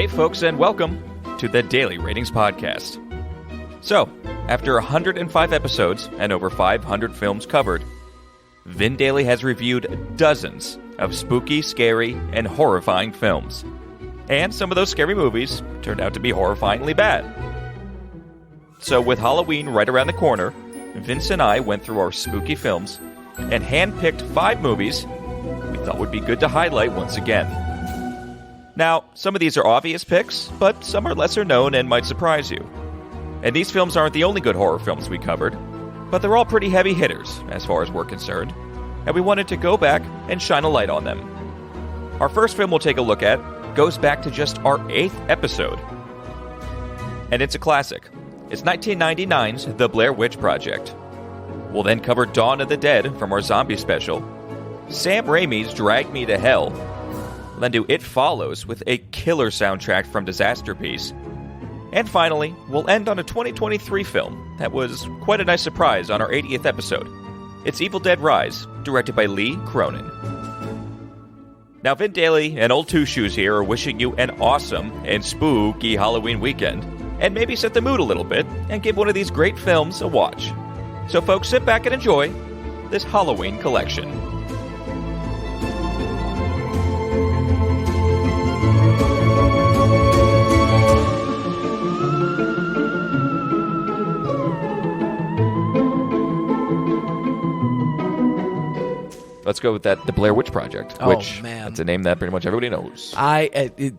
Hey, folks, and welcome to the Daily Ratings Podcast. So, after 105 episodes and over 500 films covered, Vin Daly has reviewed dozens of spooky, scary, and horrifying films. And some of those scary movies turned out to be horrifyingly bad. So, with Halloween right around the corner, Vince and I went through our spooky films and handpicked 5 movies we thought would be good to highlight once again. Now, some of these are obvious picks, but some are lesser known and might surprise you. And these films aren't the only good horror films we covered, but they're all pretty heavy hitters as far as we're concerned, and we wanted to go back and shine a light on them. Our first film we'll take a look at goes back to just our 8th episode. And it's a classic. It's 1999's The Blair Witch Project. We'll then cover Dawn of the Dead from our zombie special, Sam Raimi's Drag Me to Hell, we'll then do It Follows with a killer soundtrack from Disasterpiece, and finally, we'll end on a 2023 film that was quite a nice surprise on our 80th episode. It's Evil Dead Rise, directed by Lee Cronin. Now, Vin Daly and Old Two Shoes here are wishing you an awesome and spooky Halloween weekend, and maybe set the mood a little bit and give one of these great films a watch. So folks, sit back and enjoy this Halloween collection. Let's go with that, The Blair Witch Project, which that's a name that pretty much everybody knows.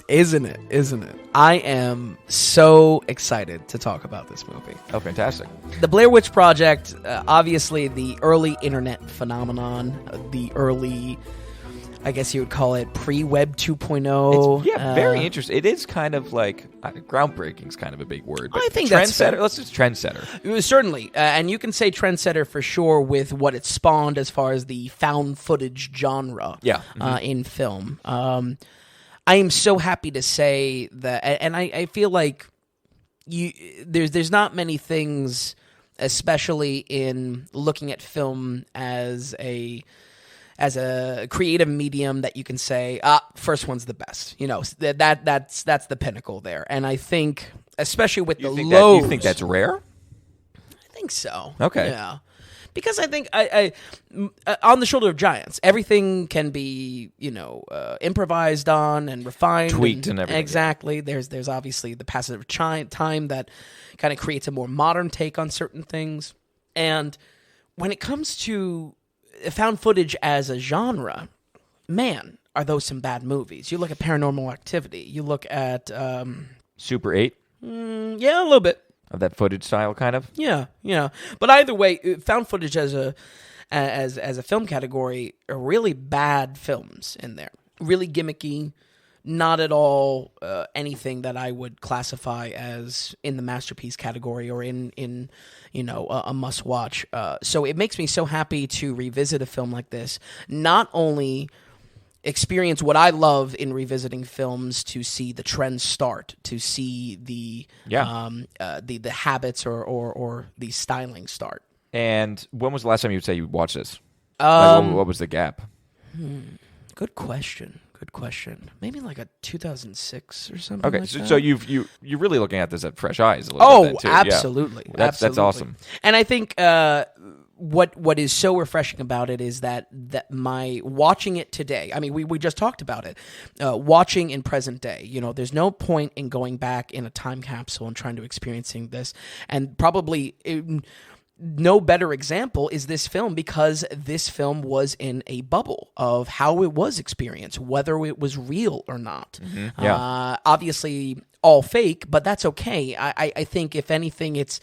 Isn't it? I am so excited to talk about this movie. Oh, fantastic. The Blair Witch Project, obviously the early internet phenomenon, the early, I guess you would call it pre-Web 2.0. Very interesting. It is kind of like, groundbreaking is kind of a big word. But I think that's trendsetter. Let's just trendsetter. Certainly. And you can say trendsetter for sure with what it spawned as far as the found footage genre in film. I am so happy to say that, and I feel like there's not many things, especially in looking at film as a creative medium, that you can say, first one's the best. You know, that's the pinnacle there. And I think, especially with the lows... You think that's rare? I think so. Okay. Yeah. Because I think I on the shoulder of giants, everything can be, improvised on and refined. Tweaked and everything. Exactly. There's obviously the passage of time that kind of creates a more modern take on certain things. And when it comes to found footage as a genre, man, are those some bad movies. You look at Paranormal Activity. You look at... Super 8? Yeah, a little bit. Of that footage style, kind of? Yeah. But either way, found footage as a film category are really bad films in there. Really gimmicky. Not at all anything that I would classify as in the masterpiece category or in a must-watch. So it makes me so happy to revisit a film like this. Not only experience what I love in revisiting films, to see the trends start, to see the habits or the styling start. And when was the last time you would say you watched this? What was the gap? Good question. Maybe like a 2006 or something. Okay, like that. So you're really looking at this at fresh eyes a little bit then, too. Absolutely. Yeah. That's awesome. And I think what is so refreshing about it is that my watching it today. I mean, we just talked about it. Watching in present day. There's no point in going back in a time capsule and trying to experiencing this. And probably no better example is this film, because this film was in a bubble of how it was experienced, whether it was real or not. Mm-hmm. Yeah. Obviously all fake, but that's okay. I think if anything, it's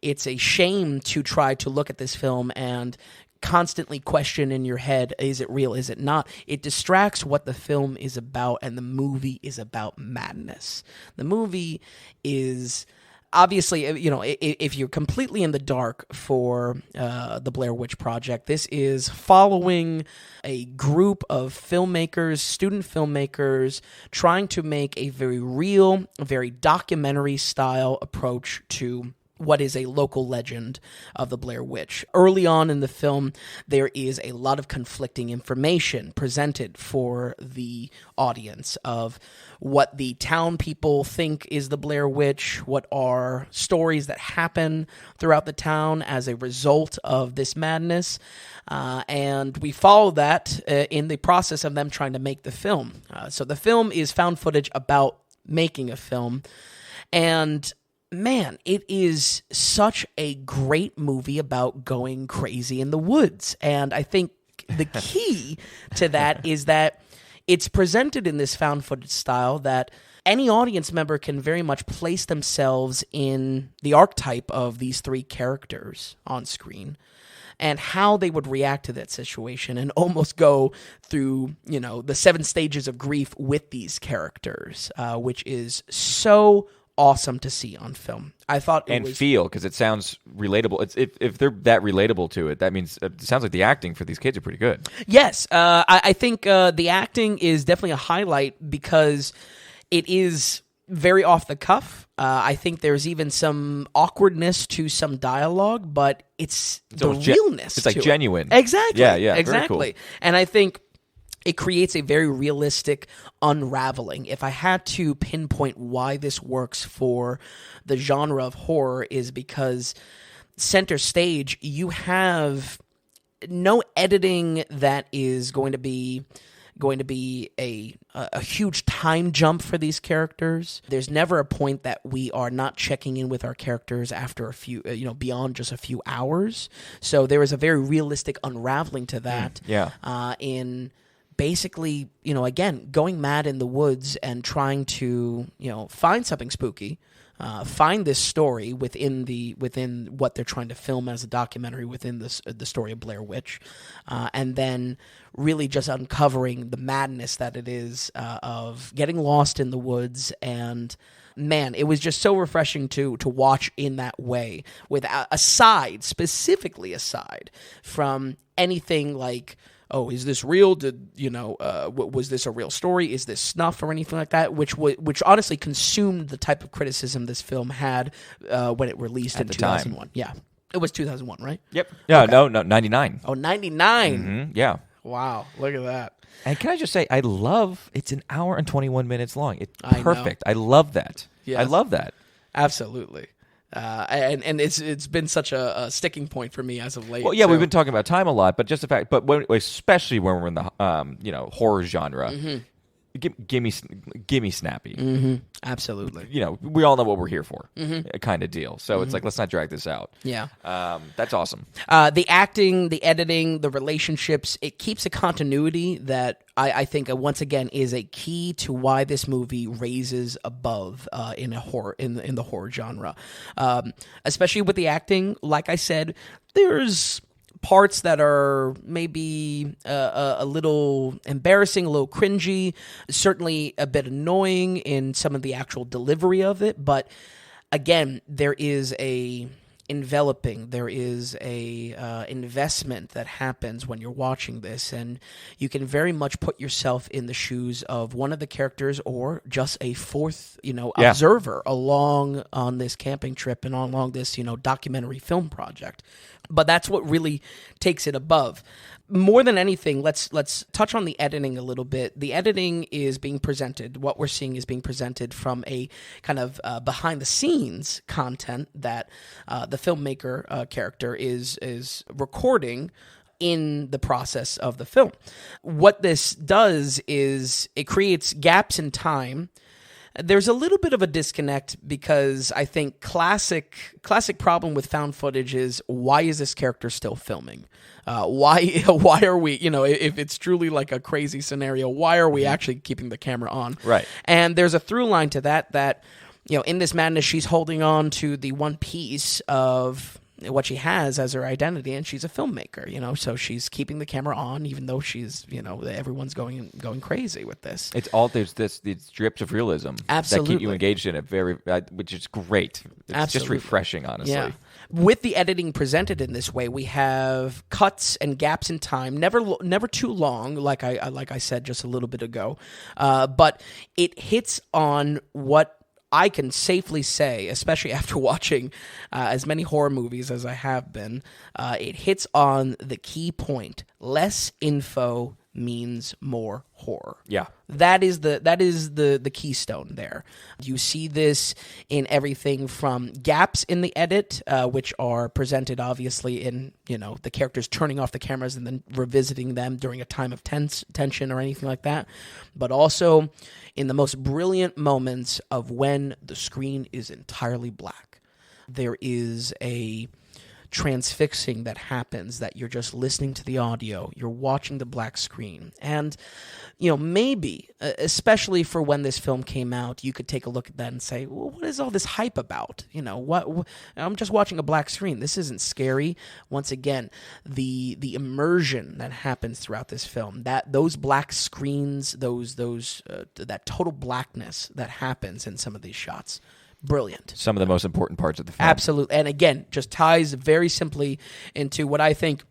a shame to try to look at this film and constantly question in your head, is it real, is it not? It distracts what the film is about, and the movie is about madness. The movie is... Obviously, if you're completely in the dark for the Blair Witch Project, this is following a group of filmmakers, student filmmakers, trying to make a very real, very documentary-style approach to what is a local legend of the Blair Witch. Early on in the film, there is a lot of conflicting information presented for the audience of what the town people think is the Blair Witch, what are stories that happen throughout the town as a result of this madness. And we follow that in the process of them trying to make the film. So the film is found footage about making a film. And man, it is such a great movie about going crazy in the woods. And I think the key to that is that it's presented in this found footage style that any audience member can very much place themselves in the archetype of these three characters on screen and how they would react to that situation and almost go through, the 7 stages of grief with these characters, which is so awesome to see on film. I thought it was feel, because it sounds relatable. It's if they're that relatable to it, that means it sounds like the acting for these kids are pretty good. Yes, I think the acting is definitely a highlight because it is very off the cuff. I think there's even some awkwardness to some dialogue, but it's the realness. It's like genuine. Exactly. Yeah. Exactly. Very cool. And I think it creates a very realistic unraveling. If I had to pinpoint why this works for the genre of horror is because center stage, you have no editing that is going to be a huge time jump for these characters. There's never a point that we are not checking in with our characters after a few, beyond just a few hours. So there is a very realistic unraveling to that. In basically, again, going mad in the woods and trying to, find something spooky, find this story within what they're trying to film as a documentary within the story of Blair Witch, and then really just uncovering the madness that it is of getting lost in the woods. And man, it was just so refreshing to watch in that way, specifically aside from anything like, oh, is this real? Was this a real story? Is this snuff or anything like that? Which honestly consumed the type of criticism this film had when it released in 2001. Time. Yeah, it was 2001, right? Yep. Yeah, okay. No, 99. Oh, 99. Mm-hmm. Yeah. Wow, look at that. And can I just say, I love it's an hour and 21 minutes long. It's perfect. I love that. Yes. I love that. Absolutely. And it's been such a sticking point for me as of late. Well, yeah, we've been talking about time a lot, but just the fact, especially when we're in the horror genre, gimme snappy. Mm-hmm. Absolutely. We all know what we're here for, kind of deal. So it's like, let's not drag this out. Yeah. That's awesome. The acting, the editing, the relationships, it keeps a continuity that I think once again is a key to why this movie raises above in a horror in the horror genre, especially with the acting. Like I said, there's parts that are maybe a little embarrassing, a little cringy, certainly a bit annoying in some of the actual delivery of it. But again, there is a investment that happens when you're watching this, and you can very much put yourself in the shoes of one of the characters or just a fourth, observer along on this camping trip and along this, documentary film project. But that's what really takes it above. More than anything, let's touch on the editing a little bit. The editing is being presented. What we're seeing is being presented from a kind of behind-the-scenes content that the filmmaker character is recording in the process of the film. What this does is it creates gaps in time. There's a little bit of a disconnect because I think classic problem with found footage is, why is this character still filming? Why are we, if it's truly like a crazy scenario, why are we actually keeping the camera on? Right. And there's a through line to that, in this madness, she's holding on to the one piece of what she has as her identity, and she's a filmmaker, so she's keeping the camera on, even though she's, everyone's going crazy with this. These drips of realism Absolutely. that keep you engaged in it, which is great. It's Absolutely. Just refreshing, honestly. Yeah. With the editing presented in this way, we have cuts and gaps in time, never too long, like I said just a little bit ago, but it hits on what I can safely say, especially after watching as many horror movies as I have been, it hits on the key point. Less info means more horror. Yeah. That is the keystone there. You see this in everything from gaps in the edit, which are presented obviously in, the characters turning off the cameras and then revisiting them during a time of tension or anything like that, but also in the most brilliant moments of when the screen is entirely black. There is a transfixing that happens, that you're just listening to the audio, you're watching the black screen. And, maybe, especially for when this film came out, you could take a look at that and say, well, what is all this hype about? What I'm just watching a black screen. This isn't scary. Once again, the immersion that happens throughout this film, that those black screens, that total blackness that happens in some of these shots, brilliant. Some of the most important parts of the film. Absolutely. And again, just ties very simply into what I think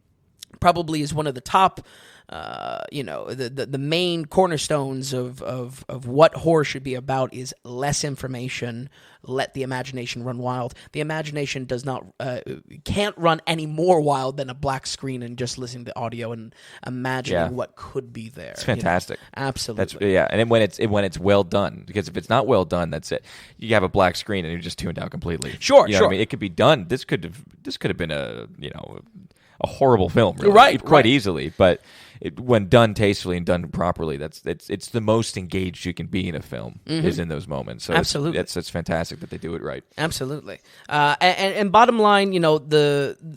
probably is one of the top, the main cornerstones of what horror should be about is less information, let the imagination run wild. The imagination can't run any more wild than a black screen and just listening to audio and imagining what could be there. It's fantastic. Absolutely. And then when it's well done, because if it's not well done, that's it. You have a black screen and you're just tuned out completely. Sure. What I mean? It could be done. This could have been a horrible film, really. Right. Easily, but when done tastefully and done properly, it's the most engaged you can be in a film is in those moments. So absolutely, it's fantastic that they do it right. Absolutely, and bottom line,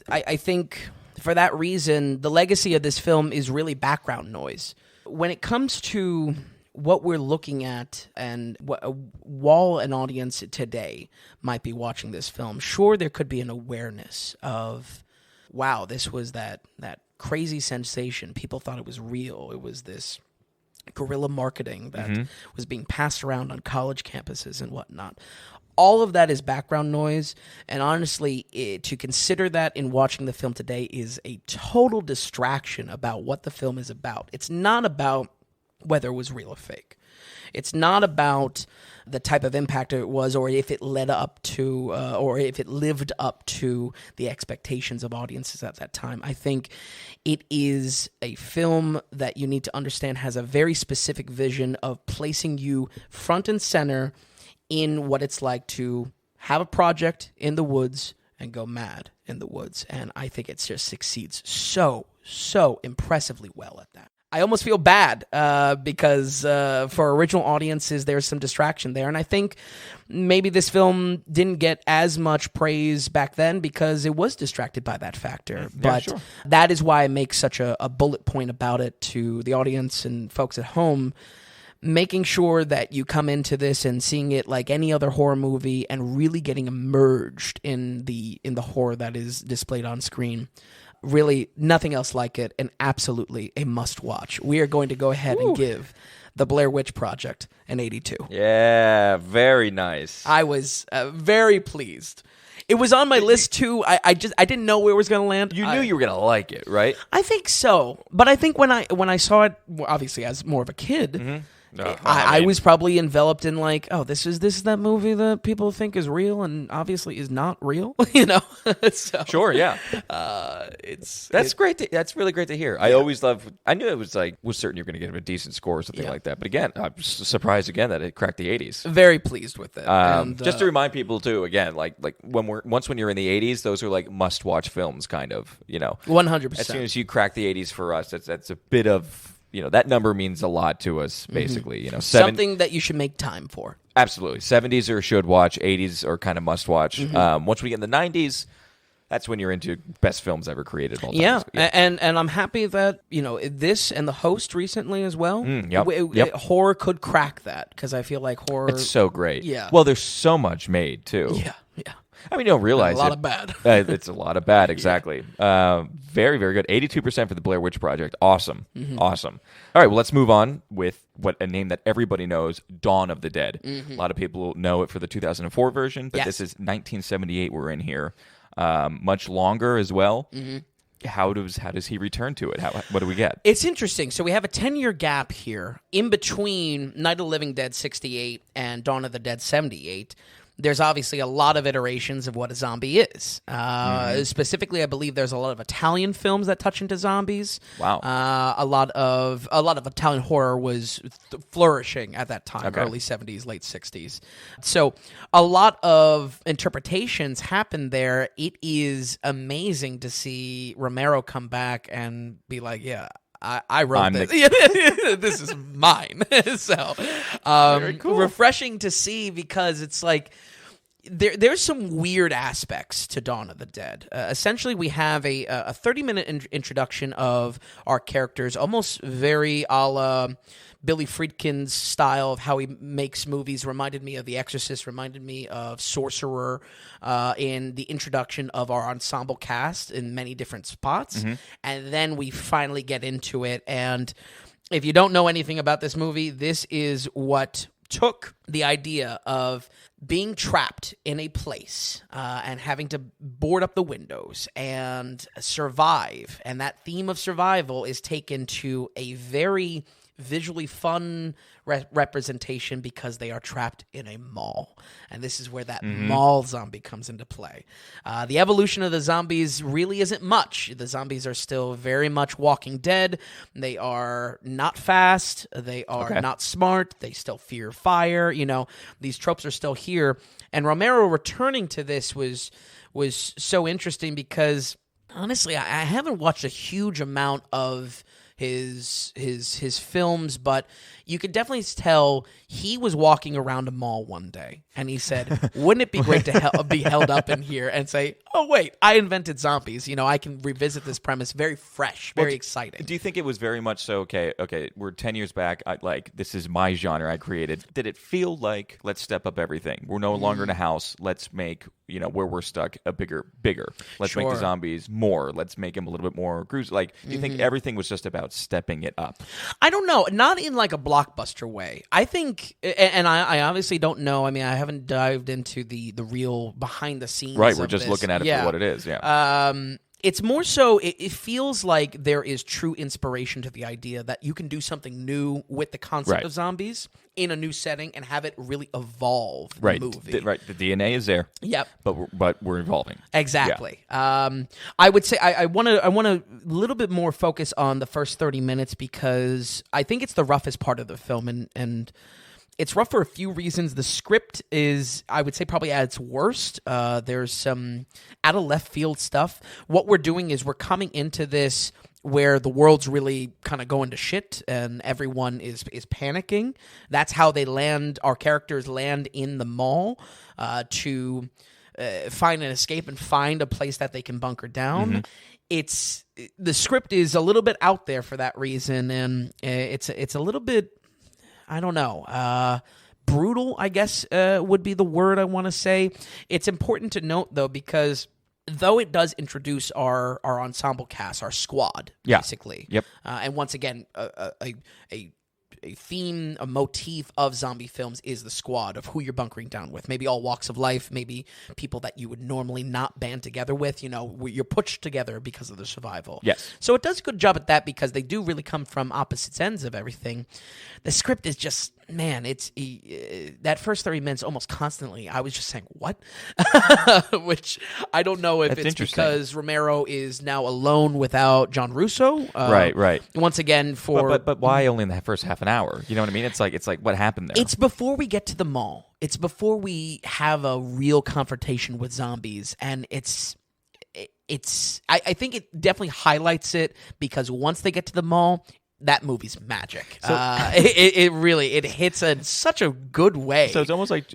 I think for that reason, the legacy of this film is really background noise. When it comes to what we're looking at and while an audience today might be watching this film, sure, there could be an awareness of, wow, this was that crazy sensation. People thought it was real. It was this guerrilla marketing that was being passed around on college campuses and whatnot. All of that is background noise, and honestly, to consider that in watching the film today is a total distraction about what the film is about. It's not about whether it was real or fake. It's not about the type of impact it was, or if it led up to, or if it lived up to the expectations of audiences at that time. I think it is a film that you need to understand has a very specific vision of placing you front and center in what it's like to have a project in the woods and go mad in the woods. And I think it just succeeds so impressively well at that. I almost feel bad because for original audiences, there's some distraction there. And I think maybe this film didn't get as much praise back then because it was distracted by that factor. But sure, that is why I make such a bullet point about it to the audience and folks at home, making sure that you come into this and seeing it like any other horror movie and really getting immersed in the horror that is displayed on screen. Really, nothing else like it, and absolutely a must-watch. We are going to go ahead and give The Blair Witch Project an 82. Yeah, very nice. I was very pleased. It was on my list, too. I didn't know where it was going to land. You knew you were going to like it, right? I think so. But I think when I saw it, obviously as more of a kid, I was probably enveloped in like, oh, this is that movie that people think is real and obviously is not real, So, sure, yeah. That's great. That's really great to hear. Yeah. I knew it was certain you're going to get a decent score or something like that. But again, I'm surprised again that it cracked the 80s. Very pleased with it. Just to remind people too, again, like when you're in the 80s, those are like must-watch films, kind of. 100%. As soon as you crack the 80s for us, that's a bit of. That number means a lot to us, basically. Something that you should make time for. Absolutely. 70s are should watch, 80s are kind of must watch. Once we get in the 90s, that's when you're into best films ever created of all time. Yeah. And I'm happy that, this and The Host recently as well. Yep. Horror could crack that, because I feel like horror... It's so great. Yeah. Well, there's so much made, too. Yeah. I mean, you don't realize a lot of bad. It's a lot of bad, exactly. Very, very good. 82% for the Blair Witch Project. Awesome. Awesome. All right, well, let's move on with a name that everybody knows, Dawn of the Dead. A lot of people know it for the 2004 version, but this is 1978 we're in here. Much longer as well. how does he return to it? What do we get? It's interesting. So we have a 10-year gap here in between Night of the Living Dead 68 and Dawn of the Dead 78. There's obviously a lot of iterations of what a zombie is. Specifically, I believe there's a lot of Italian films that touch into zombies. Wow. A lot of Italian horror was flourishing at that time, early 70s, late 60s. So a lot of interpretations happened there. It is amazing to see Romero come back and be like, yeah, I wrote this. This is mine. So very cool. Refreshing to see, because it's like there's some weird aspects to Dawn of the Dead. Essentially, we have a 30-minute introduction of our characters, almost very a la Billy Friedkin's style of how he makes movies. Reminded me of The Exorcist, reminded me of Sorcerer, in the introduction of our ensemble cast in many different spots. And then we finally get into it. And if you don't know anything about this movie, this is what took the idea of being trapped in a place and having to board up the windows and survive. And that theme of survival is taken to a very visually fun representation, because they are trapped in a mall. And this is where that mall zombie comes into play. The evolution of the zombies really isn't much. The zombies are still very much Walking Dead. They are not fast. They are not smart. They still fear fire. You know, these tropes are still here. And Romero returning to this was so interesting, because honestly, I haven't watched a huge amount of his films, but you could definitely tell he was walking around a mall one day and he said, wouldn't it be great to be held up in here and say, oh wait, I invented zombies, you know, I can revisit this premise. Very fresh, very exciting. Do you think it was very much so, okay, we're 10 years back, this is my genre I created. Did it feel like, let's step up everything, we're no longer in a house, let's make, you know, where we're stuck a bigger, let's make the zombies more, let's make them a little bit more gruesome? Like, do you think everything was just about stepping it up? I don't know, not in like a blockbuster way. I think, and I obviously don't know, I mean, I haven't dived into the real behind the scenes. Right, we're just looking at it for what it is. It's more so, it feels like there is true inspiration to the idea that you can do something new with the concept of zombies in a new setting and have it really evolve the movie. The DNA is there. Yep. But we're evolving. Exactly. Yeah. I would say I want to little bit more focus on the first 30 minutes, because I think it's the roughest part of the film, and it's rough for a few reasons. The script is, I would say, probably at its worst. There's some out of left field stuff. What we're doing is we're coming into this where the world's really kind of going to shit and everyone is panicking. That's how they land. Our characters land in the mall to find an escape and find a place that they can bunker down. The script is a little bit out there for that reason, and it's a little bit, I don't know, brutal, I guess, would be the word I want to say. It's important to note, though, because though it does introduce our ensemble cast, our squad, basically. Yep. And once again, a theme, a motif of zombie films is the squad of who you're bunkering down with. Maybe all walks of life, maybe people that you would normally not band together with. You know, you're pushed together because of the survival. Yes. So it does a good job at that, because they do really come from opposite ends of everything. The script is just, man, it's that first 30 minutes almost constantly, I was just saying, what? Which I don't know if it's because Romero is now alone without John Russo. Right. Once again, But why only in the first half an hour? You know what I mean? It's like what happened there? It's before we get to the mall. It's before we have a real confrontation with zombies, and I think it definitely highlights it, because once they get to the mall, that movie's magic. So, it really hits in such a good way. So it's almost like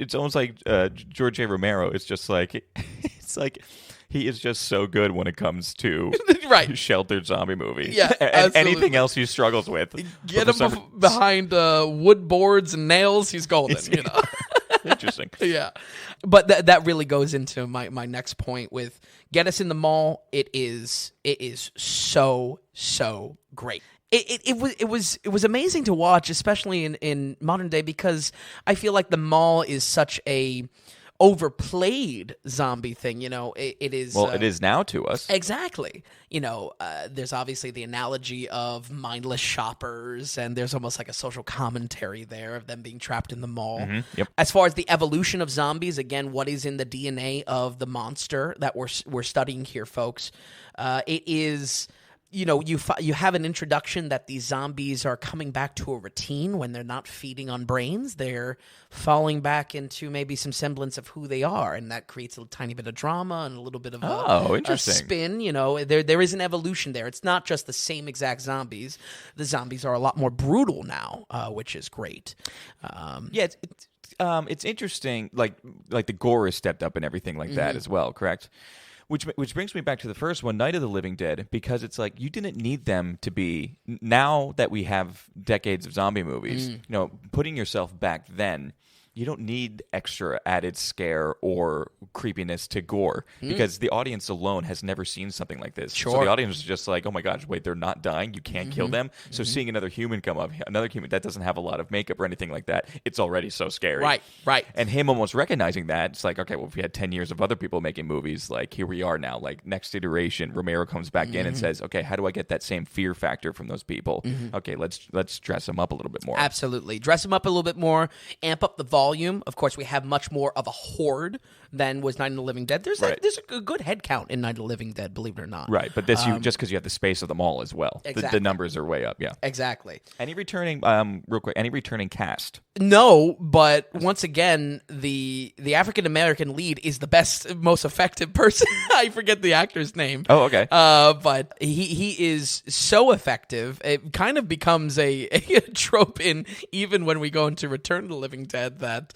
George A. Romero. It's just like he is just so good when it comes to sheltered zombie movies. Yeah, and anything else he struggles with. Get him behind wood boards and nails, he's golden. You know. Interesting. Yeah, but that really goes into my next point with get us in the mall. It is so great. It was amazing to watch, especially in modern day, because I feel like the mall is such a overplayed zombie thing. It is. Well, it is now to us. Exactly. There's obviously the analogy of mindless shoppers, and there's almost like a social commentary there of them being trapped in the mall. Mm-hmm. Yep. As far as the evolution of zombies, again, what is in the DNA of the monster that we're studying here, folks? It is. You have an introduction that these zombies are coming back to a routine when they're not feeding on brains. They're falling back into maybe some semblance of who they are, and that creates a tiny bit of drama and a little bit of a spin. There is an evolution there. It's not just the same exact zombies. The zombies are a lot more brutal now, which is great. It's interesting. Like the gore is stepped up and everything like that as well. Correct. Which brings me back to the first one, Night of the Living Dead, because it's like you didn't need them to be, now that we have decades of zombie movies, putting yourself back then, you don't need extra added scare or creepiness to gore because the audience alone has never seen something like this. Sure. So the audience is just like, oh my gosh, wait, they're not dying? You can't kill them? So seeing another human come up, another human that doesn't have a lot of makeup or anything like that, it's already so scary. Right. And him almost recognizing that, it's like, okay, well, if we had 10 years of other people making movies, like here we are now, like next iteration, Romero comes back in and says, okay, how do I get that same fear factor from those people? Okay, let's dress them up a little bit more. Absolutely. Dress them up a little bit more, amp up the volume. Of course, we have much more of a horde than was Night of the Living Dead. There's a good head count in Night of the Living Dead, believe it or not. Right, but this just because you have the space of them all as well. Exactly. The numbers are way up, yeah. Exactly. Any returning, real quick, any returning cast? No, but once again, the African-American lead is the best, most effective person. I forget the actor's name. Oh, okay. But he is so effective. It kind of becomes a trope in even when we go into Return of the Living Dead that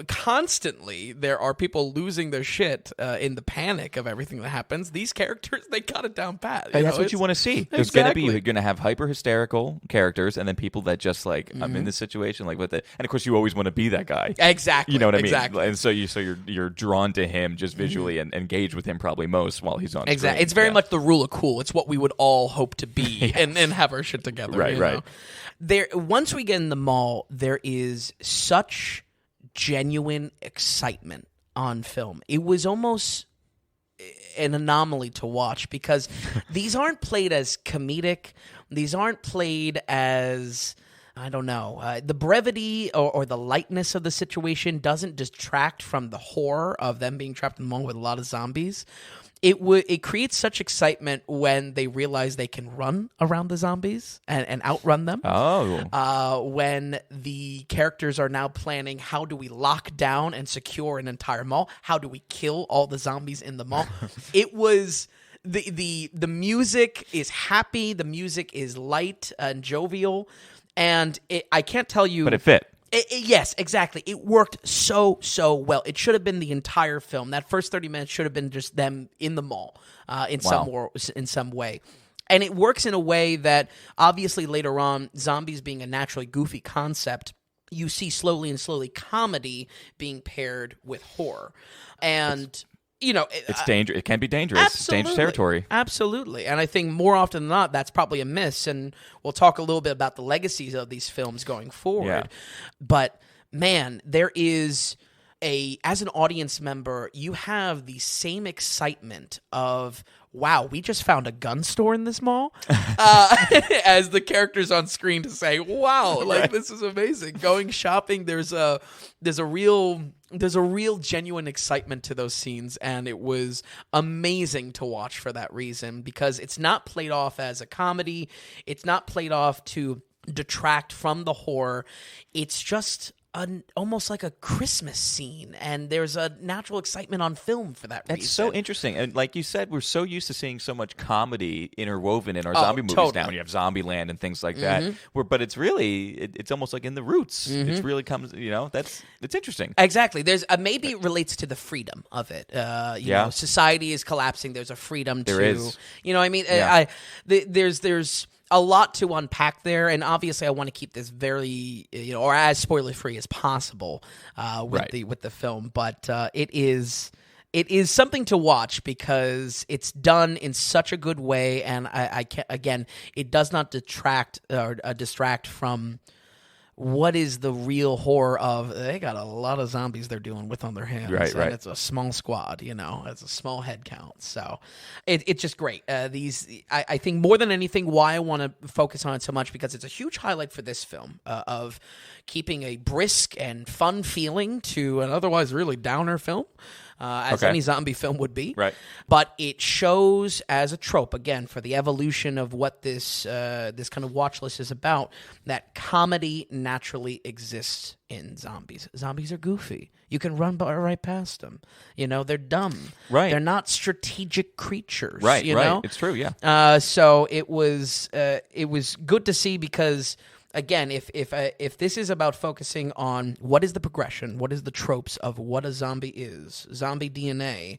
constantly there are people losing their shit in the panic of everything that happens. These characters, they got it down pat. That's what you want to see. There's going to be, you're going to have hyper hysterical characters, and then people that just like, I'm in this situation, like with it. And of course, you always want to be that guy. Exactly. You know what I mean? Exactly. And so you're drawn to him just visually and engage with him probably most while he's on screen. Exactly. It's very much the rule of cool. It's what we would all hope to be and have our shit together. Right. Once we get in the mall, there is such genuine excitement on film. It was almost an anomaly to watch because these aren't played as comedic. These aren't played as, I don't know, the brevity or the lightness of the situation doesn't detract from the horror of them being trapped in the mall with a lot of zombies. It creates such excitement when they realize they can run around the zombies and outrun them. Oh. When the characters are now planning, how do we lock down and secure an entire mall? How do we kill all the zombies in the mall? It was the music is happy. The music is light and jovial, and I can't tell you, but it fit. Yes, exactly. It worked so well. It should have been the entire film. That first 30 minutes should have been just them in the mall in some way. And it works in a way that obviously later on, zombies being a naturally goofy concept, you see slowly comedy being paired with horror. And it's dangerous. It can be dangerous. Absolutely. It's dangerous territory. Absolutely. And I think more often than not, that's probably a miss. And we'll talk a little bit about the legacies of these films going forward. Yeah. But man, there is as an audience member, you have the same excitement of, wow, we just found a gun store in this mall, as the characters on screen to say, wow, like this is amazing. Going shopping, there's a real genuine excitement to those scenes, and it was amazing to watch for that reason because it's not played off as a comedy. It's not played off to detract from the horror. It's just almost like a Christmas scene, and there's a natural excitement on film for that reason. That's so interesting. And like you said, we're so used to seeing so much comedy interwoven in our zombie movies now. And you have Zombieland and things like that. But it's really, it's almost like in the roots. It's really comes, it's interesting. Exactly. There's maybe it relates to the freedom of it. Society is collapsing. There's a freedom there is. You know what I mean? Yeah. There's a lot to unpack there, and obviously I want to keep this very, or as spoiler-free as possible with the film. But it is something to watch because it's done in such a good way, and I can't, again, it does not detract or distract from what is the real horror of they got a lot of zombies they're dealing with on their hands. Right, and right. It's a small squad, it's a small head count. So it's just great. I think more than anything, why I want to focus on it so much, because it's a huge highlight for this film of keeping a brisk and fun feeling to an otherwise really downer film. As any zombie film would be. Right. But it shows as a trope, again, for the evolution of what this kind of watch list is about, that comedy naturally exists in zombies. Zombies are goofy. You can run right past them. They're dumb. Right. They're not strategic creatures. Right, know? It's true, yeah. So it was good to see, because again, if this is about focusing on what is the progression, what is the tropes of what a zombie is, zombie DNA,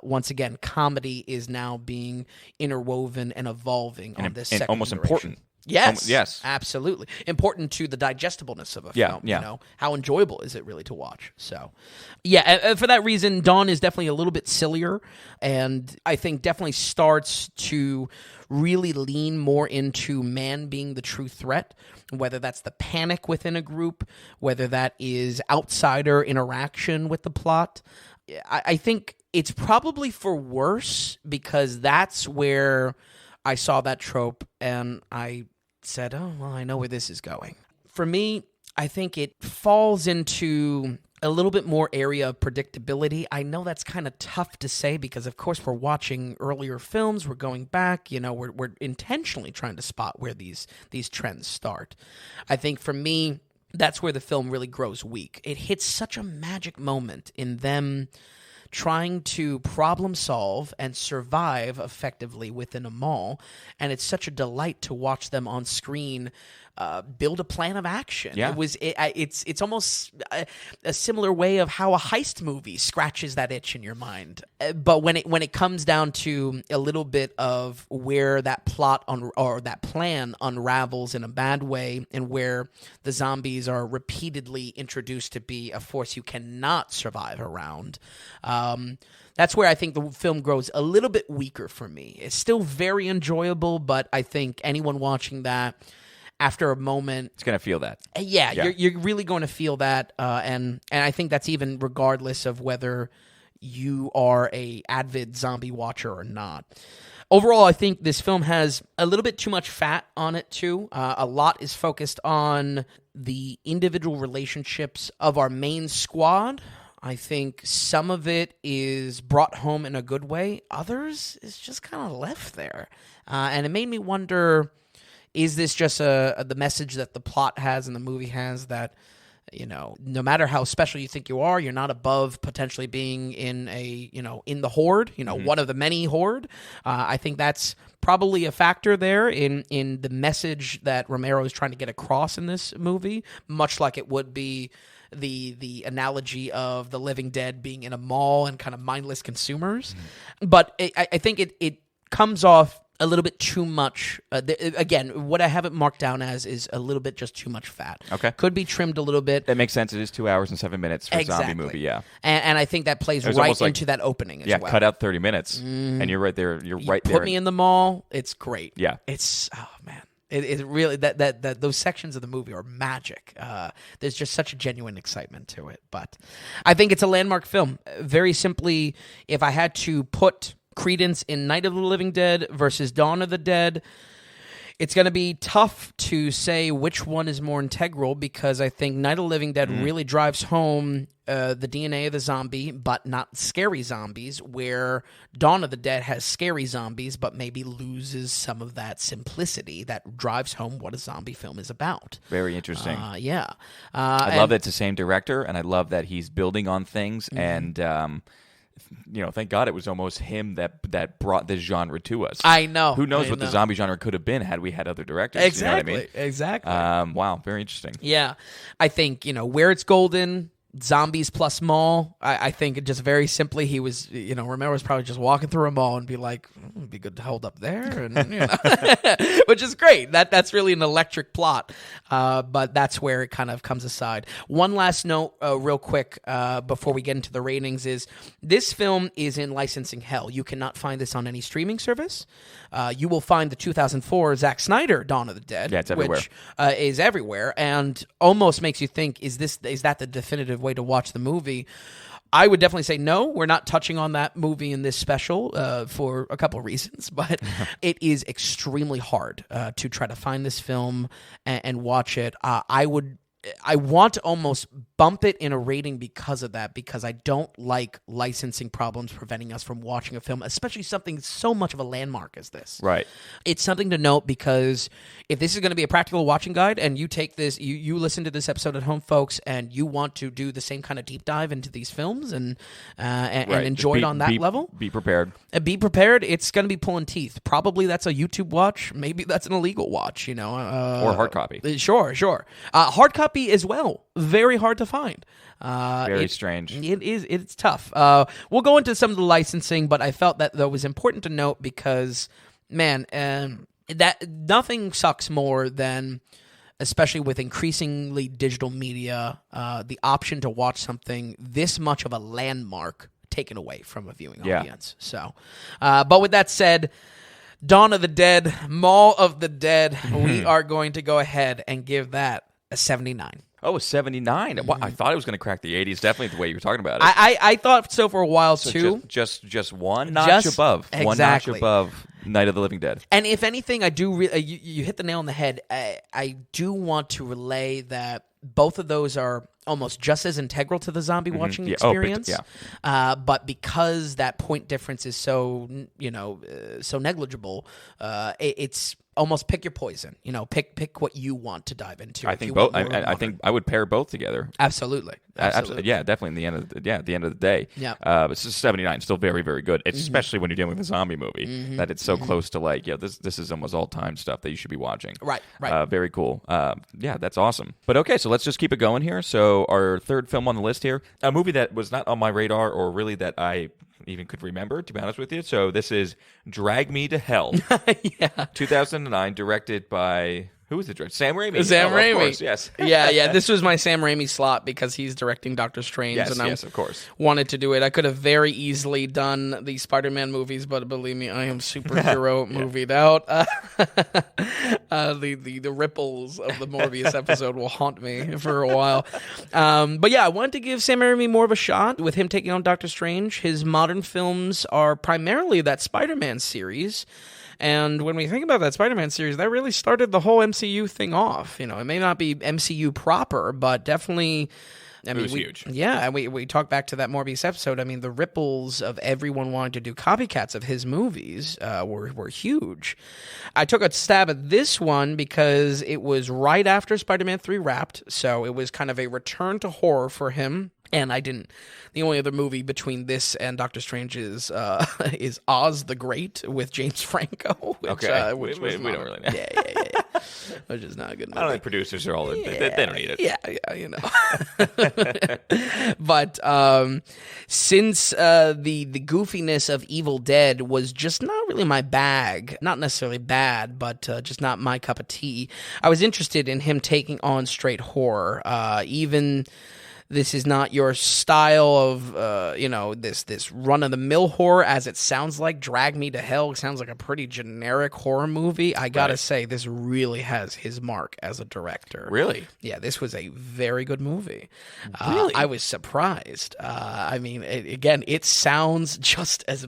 once again, comedy is now being interwoven and evolving on this second almost iteration. important. Yes, yes, absolutely important to the digestibleness of a film. Yeah. How enjoyable is it really to watch? So, for that reason, Dawn is definitely a little bit sillier, and I think definitely starts to really lean more into man being the true threat, whether that's the panic within a group, whether that is outsider interaction with the plot. I think it's probably for worse, because that's where I saw that trope and I said, oh, well, I know where this is going. For me, I think it falls into a little bit more area of predictability. I know that's kind of tough to say, because of course we're watching earlier films, we're going back, we're intentionally trying to spot where these trends start. I think for me, that's where the film really grows weak. It hits such a magic moment in them trying to problem solve and survive effectively within a mall, and it's such a delight to watch them on screen build a plan of action. Yeah. It's almost a similar way of how a heist movie scratches that itch in your mind. But when it comes down to a little bit of where that plot or that plan unravels in a bad way, and where the zombies are repeatedly introduced to be a force you cannot survive around, that's where I think the film grows a little bit weaker for me. It's still very enjoyable, but I think anyone watching that, after a moment, it's going to feel that. Yeah. You're really going to feel that, and I think that's even regardless of whether you are a avid zombie watcher or not. Overall, I think this film has a little bit too much fat on it too. A lot is focused on the individual relationships of our main squad. I think some of it is brought home in a good way. Others is just kind of left there, and it made me wonder, is this just the message that the plot has and the movie has, that, no matter how special you think you are, you're not above potentially being in in the horde, one of the many horde. I think that's probably a factor there in the message that Romero is trying to get across in this movie, much like it would be the analogy of the living dead being in a mall and kind of mindless consumers. But I think it comes off a little bit too much. Again, what I have it marked down as is a little bit just too much fat. Okay. Could be trimmed a little bit. That makes sense. It is 2 hours and 7 minutes for a zombie movie, yeah. And I think that plays It's right almost like, into that opening as well. Cut out 30 minutes, and you're right there. You're right there. Put me in the mall. It's great. Yeah. It's, oh, man. It really, that those sections of the movie are magic. There's just such a genuine excitement to it. But I think it's a landmark film. Very simply, if I had to put credence in Night of the Living Dead versus Dawn of the Dead, it's going to be tough to say which one is more integral, because I think Night of the Living Dead really drives home the DNA of the zombie, but not scary zombies, where Dawn of the Dead has scary zombies, but maybe loses some of that simplicity that drives home what a zombie film is about. Very interesting. Yeah. I love that it's the same director, and I love that he's building on things, and thank God it was almost him that brought this genre to us. I know. Who knows what the zombie genre could have been had we had other directors? Exactly. You know what I mean? Exactly. Wow, very interesting. Yeah. I think, where it's golden, zombies plus mall. I think just very simply, he was, Romero was probably just walking through a mall and be like, it'd be good to hold up there, and which is great. That's really an electric plot, but that's where it kind of comes aside. One last note, real quick, before we get into the ratings, is this film is in licensing hell. You cannot find this on any streaming service. You will find the 2004 Zack Snyder Dawn of the Dead, it's everywhere. which is everywhere, and almost makes you think, is that the definitive way to watch the movie? I would definitely say no. We're not touching on that movie in this special for a couple of reasons, but it is extremely hard to try to find this film and watch it. I want to almost bump it in a rating because of that, because I don't like licensing problems preventing us from watching a film, especially something so much of a landmark as this. Right. It's something to note, because if this is going to be a practical watching guide and you take this, you listen to this episode at home, folks, and you want to do the same kind of deep dive into these films and enjoy it on that level. Be prepared. Be prepared. It's going to be pulling teeth. Probably that's a YouTube watch. Maybe that's an illegal watch, or hard copy. Sure. Hard copy as well. Very hard to find. Very strange. It's tough. We'll go into some of the licensing, but I felt that was important to note because, man, that nothing sucks more than, especially with increasingly digital media, the option to watch something this much of a landmark taken away from a viewing audience. So, but with that said, Dawn of the Dead, Mall of the Dead, we are going to go ahead and give that a 79. Oh, a 79. Well, I thought it was going to crack the 80s. Definitely the way you were talking about it. I thought so for a while, too. Just one notch above. Exactly. One notch above Night of the Living Dead. And if anything, I do you hit the nail on the head. I do want to relay that both of those are almost just as integral to the zombie watching experience. But because that point difference is so so negligible, it's almost pick your poison. Pick what you want to dive into. I think both. I think I would pair both together. Absolutely. Yeah, definitely. At the end of the day. Yeah. It's just 79. Still very, very good. Especially when you're dealing with a zombie movie, that it's so close to this is almost all time stuff that you should be watching. Right. Very cool. Yeah, that's awesome. But okay, so let's just keep it going here. So our third film on the list here, a movie that was not on my radar or really that I even could remember, to be honest with you. So this is Drag Me to Hell. 2009, directed by... Who was the director? Sam Raimi. Sam Raimi. Of course, yes. Yeah. This was my Sam Raimi slot because he's directing Doctor Strange. Yes, and I of course. wanted to do it. I could have very easily done the Spider-Man movies, but believe me, I am superhero movied out. The ripples of the Morbius episode will haunt me for a while. But yeah, I wanted to give Sam Raimi more of a shot with him taking on Doctor Strange. His modern films are primarily that Spider-Man series. And when we think about that Spider-Man series, that really started the whole MCU thing off. It may not be MCU proper, but definitely... It was huge. Yeah, and we talk back to that Morbius episode. I mean, the ripples of everyone wanting to do copycats of his movies were huge. I took a stab at this one because it was right after Spider-Man 3 wrapped, so it was kind of a return to horror for him. And the only other movie between this and Doctor Strange is Oz the Great with James Franco. Which, we don't really know. Yeah. Which is not a good movie. I don't think producers are all they don't need it. Yeah. But since the goofiness of Evil Dead was just not really my bag, not necessarily bad, but just not my cup of tea, I was interested in him taking on straight horror. Even this is not your style of, this run-of-the-mill horror, as it sounds like. Drag Me to Hell sounds like a pretty generic horror movie. I gotta say, this really has his mark as a director. Really? Yeah, this was a very good movie. Really? I was surprised. It sounds just as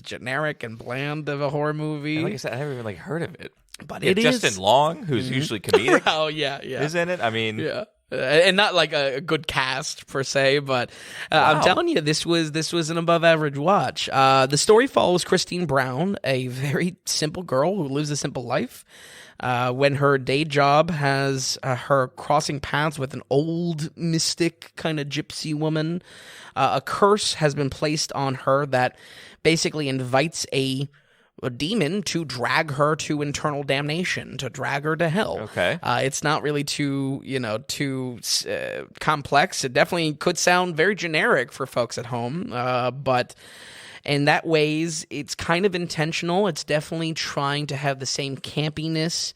generic and bland of a horror movie. And like I said, I haven't even heard of it. But it is Justin Long, who's usually comedic. Oh yeah, is in it. I mean, yeah. And not like a good cast per se, but I'm telling you, this was an above average watch. The story follows Christine Brown, a very simple girl who lives a simple life. When her day job has her crossing paths with an old mystic kind of gypsy woman, a curse has been placed on her that basically invites a a demon to drag her to eternal damnation, to drag her to hell. Okay. It's not really too complex. It definitely could sound very generic for folks at home, but in that ways, it's kind of intentional. It's definitely trying to have the same campiness.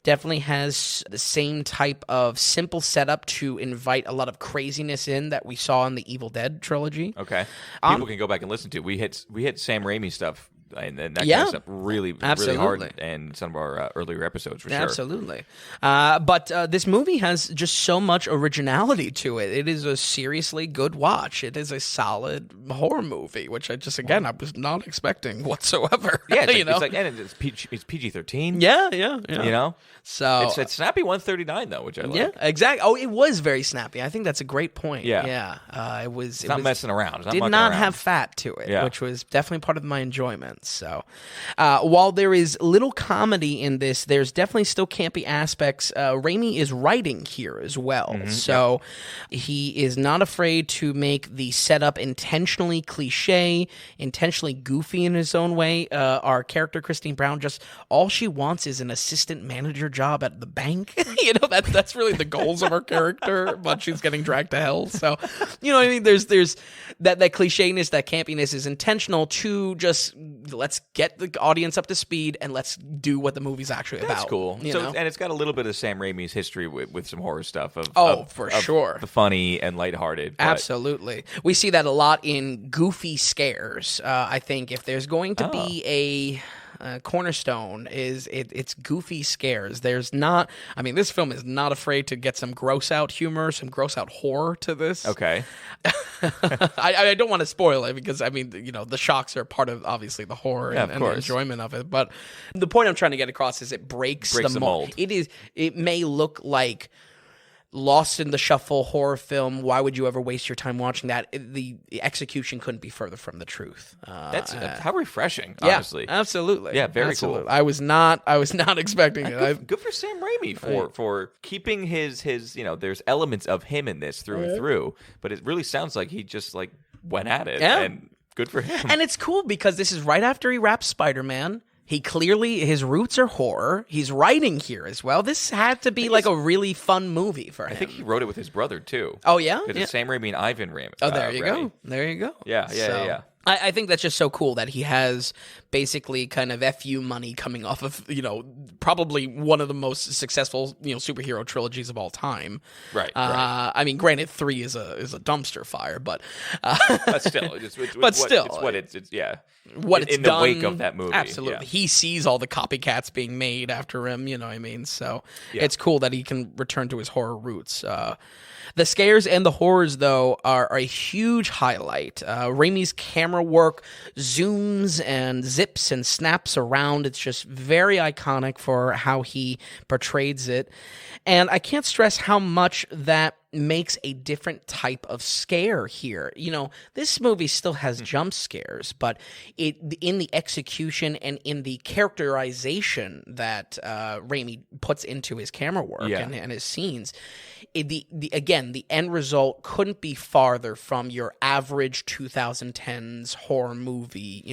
Definitely has the same type of simple setup to invite a lot of craziness in that we saw in the Evil Dead trilogy. Okay. People can go back and listen to it. We hit Sam Raimi stuff and that kind of stuff really hard in some of our earlier episodes for sure. Absolutely. But this movie has just so much originality to it. It is a seriously good watch. It is a solid horror movie, which I was not expecting whatsoever. Yeah, it's PG-13. Yeah. You know? So it's snappy 139 though, which I like. Yeah, exactly. Oh, it was very snappy. I think that's a great point. Yeah. It was. It's not messing around. It's not did mucking not around. have fat to it, which was definitely part of my enjoyment. So, while there is little comedy in this, there's definitely still campy aspects. Raimi is writing here as well, so he is not afraid to make the setup intentionally cliche, intentionally goofy in his own way. Our character Christine Brown, just all she wants is an assistant manager job at the bank. That's really the goals of our character, but she's getting dragged to hell. So, what I mean? There's that clichéness, that campiness is intentional to just let's get the audience up to speed and let's do what the movie's actually about. That's cool. And it's got a little bit of Sam Raimi's history with some horror stuff. For sure. The funny and lighthearted. Absolutely. We see that a lot in goofy scares. I think if there's going to be a cornerstone it's goofy scares. There's not, this film is not afraid to get some gross out humor, some gross out horror to this. Okay. I don't want to spoil it because the shocks are part of obviously the horror and the enjoyment of it. But the point I'm trying to get across is it breaks the mold. It may look like Lost in the Shuffle horror film. Why would you ever waste your time watching that? The execution couldn't be further from the truth. That's how refreshing, honestly. Yeah, absolutely. Yeah, very cool. I was not expecting it. Good for Sam Raimi for keeping his there's elements of him in this through and through, but it really sounds like he just went at it. Yeah. And good for him. And it's cool because this is right after he wraps Spider-Man. He clearly, his roots are horror. He's writing here as well. This had to be a really fun movie for him. I think he wrote it with his brother, too. Oh, yeah? It's Sam Raimi and Ivan Raimi. Oh, there you go. There you go. Yeah. I think that's just so cool that he has basically kind of FU money coming off of, probably one of the most successful, superhero trilogies of all time. Right. Granted, 3 is a dumpster fire, but still, it's what it's in done, the wake of that movie. Absolutely. Yeah. He sees all the copycats being made after him, So it's cool that he can return to his horror roots. The scares and the horrors, though, are a huge highlight. Raimi's camera work zooms and zips and snaps around. It's just very iconic for how he portrays it. And I can't stress how much that makes a different type of scare here. This movie still has jump scares, but in the execution and in the characterization that Raimi puts into his camera work and his scenes, the end result couldn't be farther from your average 2010s horror movie,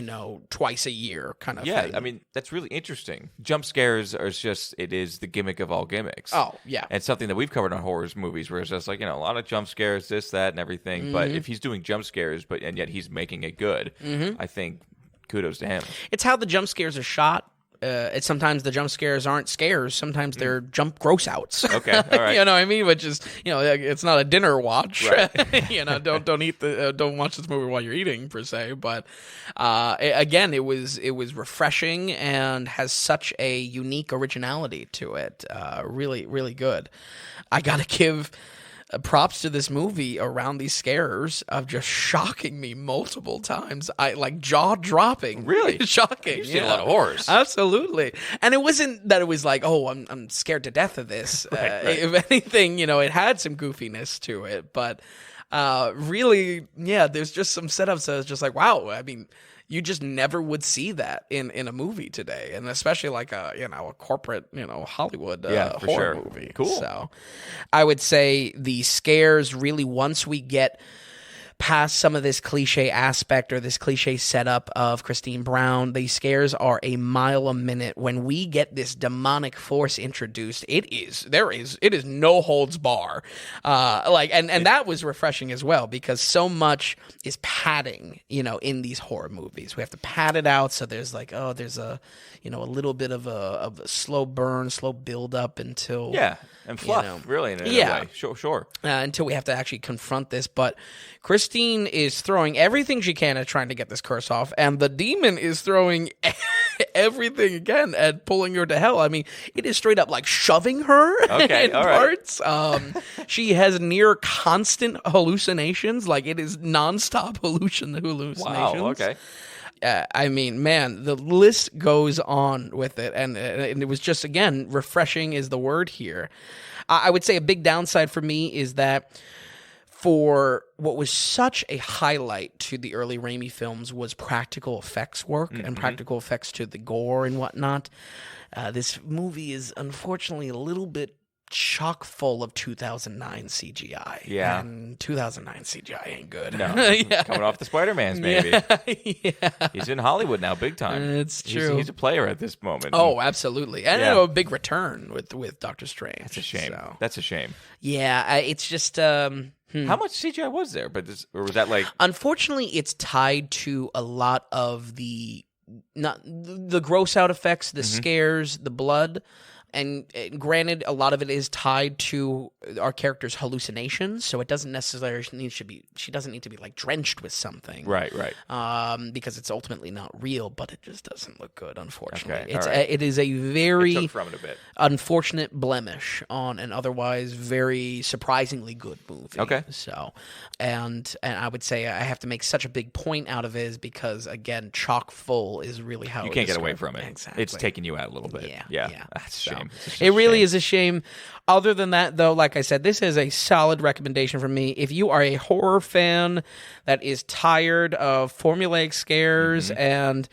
twice a year kind of thing. Yeah, that's really interesting. Jump scares it is the gimmick of all gimmicks. Oh, yeah. And something that we've covered on horror movies where it's just a lot of jump scares, this, that, and everything. But if he's doing jump scares, and yet he's making it good, I think kudos to him. It's how the jump scares are shot. It's sometimes the jump scares aren't scares. Sometimes they're jump gross outs. Okay, all right. You know what I mean? Which is, it's not a dinner watch. Right. Don't watch this movie while you're eating per se. But again, it was refreshing and has such a unique originality to it. Really, really good. I gotta give props to this movie around these scares of just shocking me multiple times. Jaw dropping. Really? Shocking. You've seen a lot of horrors. Absolutely. And it wasn't that it was I'm scared to death of this. Right. If anything, it had some goofiness to it. But really, there's just some setups that was just wow. You just never would see that in a movie today, and especially a corporate Hollywood horror movie. Cool. So, I would say the scares really once we get past some of this cliche aspect or this cliche setup of Christine Brown. These scares are a mile a minute. When we get this demonic force introduced, it is no holds bar. And that was refreshing as well, because so much is padding, in these horror movies. We have to pad it out, so there's a little bit of a slow burn, slow build up until and fluff, really, in a way. Sure. Until we have to actually confront this. But Christine is throwing everything she can at trying to get this curse off, and the demon is throwing everything again at pulling her to hell. I mean, it is straight up like shoving her in parts. Right. She has near constant hallucinations. Like, it is nonstop hallucinations. Wow, okay. I mean, man, the list goes on with it, and it was just, again, refreshing is the word here. I would say a big downside for me is that for what was such a highlight to the early Raimi films was practical effects work and practical effects to the gore and whatnot. This movie is unfortunately a little bit chock full of 2009 CGI. Yeah. And 2009 CGI ain't good. No. Coming off the Spider-Mans, maybe. Yeah. He's in Hollywood now, big time. It's true. He's a player at this moment. Oh, absolutely. And a big return with Doctor Strange. That's a shame. So. That's a shame. Yeah, it's just... How much CGI was there? Or was that like... Unfortunately, it's tied to a lot of the gross out effects, the scares, the blood. And granted, a lot of it is tied to our character's hallucinations, so it doesn't necessarily she doesn't need to be like drenched with something, right? Because it's ultimately not real, but it just doesn't look good. Unfortunately, Okay, it is a very it took from it a bit. Unfortunate blemish on an otherwise very surprisingly good movie. Okay, so and I would say I have to make such a big point out of it is because again, chock full is really how you can't get away from it. Exactly, it's taking you out a little bit. Yeah. That's a shame. It really is a shame. Other than that, though, like I said, this is a solid recommendation from me. If you are a horror fan that is tired of formulaic scares and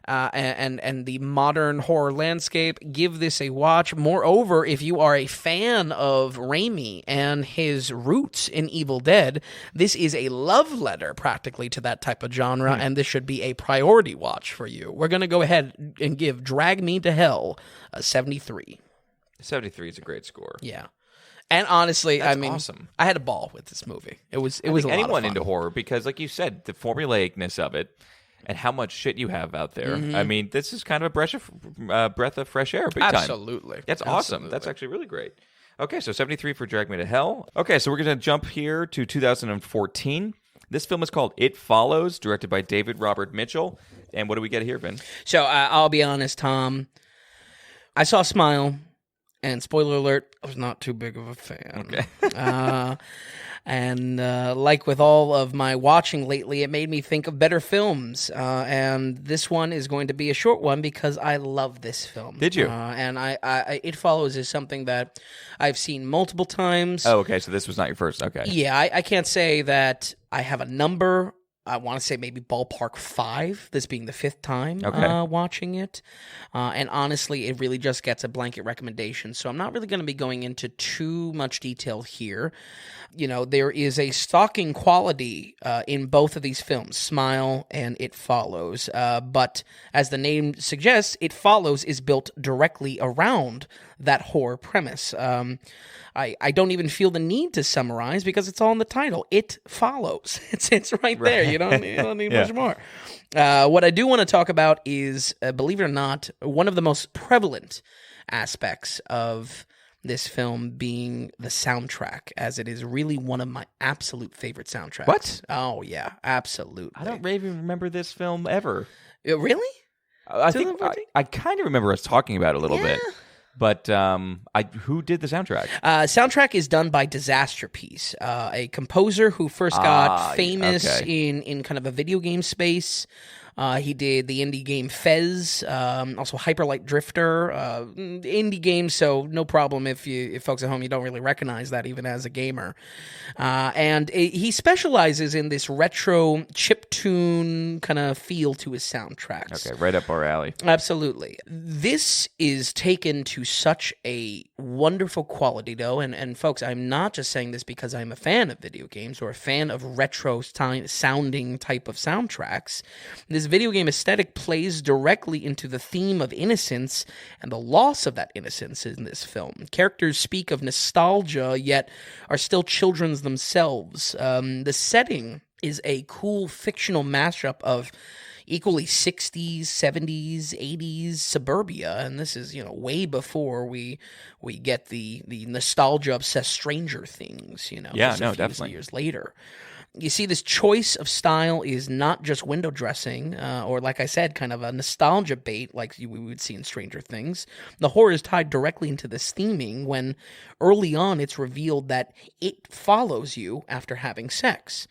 the modern horror landscape, give this a watch. Moreover, if you are a fan of Raimi and his roots in Evil Dead, this is a love letter practically to that type of genre, and this should be a priority watch for you. We're going to go ahead and give Drag Me to Hell a 73. 73 is a great score. Yeah. And honestly, That's I mean, awesome. I had a ball with this movie. It was a lot of anyone fun. into horror, because like you said, the formulaicness of it and how much shit you have out there. I mean, this is kind of a breath of fresh air, big time. Absolutely. That's awesome. That's actually really great. Okay, so 73 for Drag Me to Hell. Okay, so we're going to jump here to 2014. This film is called It Follows, directed by David Robert Mitchell. And what do we get here, Ben? So I'll be honest, Tom. I saw Smile, and spoiler alert, I was not too big of a fan. Okay. And like with all of my watching lately, it made me think of better films. And this one is going to be a short one because I love this film. Did you? And I It Follows is something that I've seen multiple times. Oh, okay. So this was not your first. Okay. Yeah, I can't say that I have a number. I want to say maybe ballpark 5, this being the 5th time watching it. And honestly, it really just gets a blanket recommendation. So I'm not really going to be going into too much detail here. You know, there is a stalking quality in both of these films, Smile and It Follows. But as the name suggests, It Follows is built directly around that horror premise. I don't even feel the need to summarize because it's all in the title. It follows. It's right there. You don't need much more. What I do want to talk about is, believe it or not, one of the most prevalent aspects of this film being the soundtrack, as it is really one of my absolute favorite soundtracks. What? Oh, yeah, absolutely. I don't even remember this film ever. Really? I think I kind of remember us talking about it a little bit. But who did the soundtrack? Soundtrack is done by Disaster Piece, a composer who first got famous in kind of a video game space. He did the indie game Fez, also Hyper Light Drifter, indie games, so no problem if folks at home, you don't really recognize that even as a gamer. And he specializes in this retro chiptune kind of feel to his soundtracks. Okay, right up our alley. Absolutely. This is taken to such a wonderful quality, though, and folks, I'm not just saying this because I'm a fan of video games or a fan of retro sounding type of soundtracks. This video game aesthetic plays directly into the theme of innocence and the loss of that innocence in this film. Characters speak of nostalgia, yet are still children themselves. The setting is a cool fictional mashup of equally 60s, 70s, 80s suburbia, and this is, way before we get the nostalgia-obsessed Stranger Things, just a few definitely. years later. You see, this choice of style is not just window dressing, or like I said, kind of a nostalgia bait like we would see in Stranger Things. The horror is tied directly into this theming when early on it's revealed that it follows you after having sex.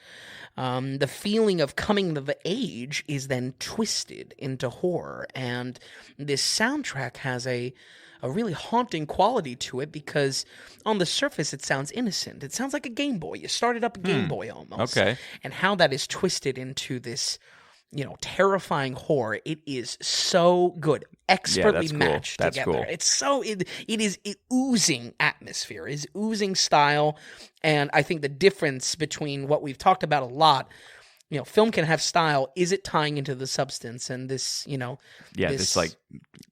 The feeling of coming of age is then twisted into horror, and this soundtrack has a really haunting quality to it because on the surface it sounds innocent. It sounds like a Game Boy. You started up a Game Boy almost. Okay. And how that is twisted into this, terrifying horror. It is so good. Expertly matched That's together. cool. It's so it is oozing atmosphere, is oozing style, and I think the difference between what we've talked about a lot, film can have style. Is it tying into the substance? And this,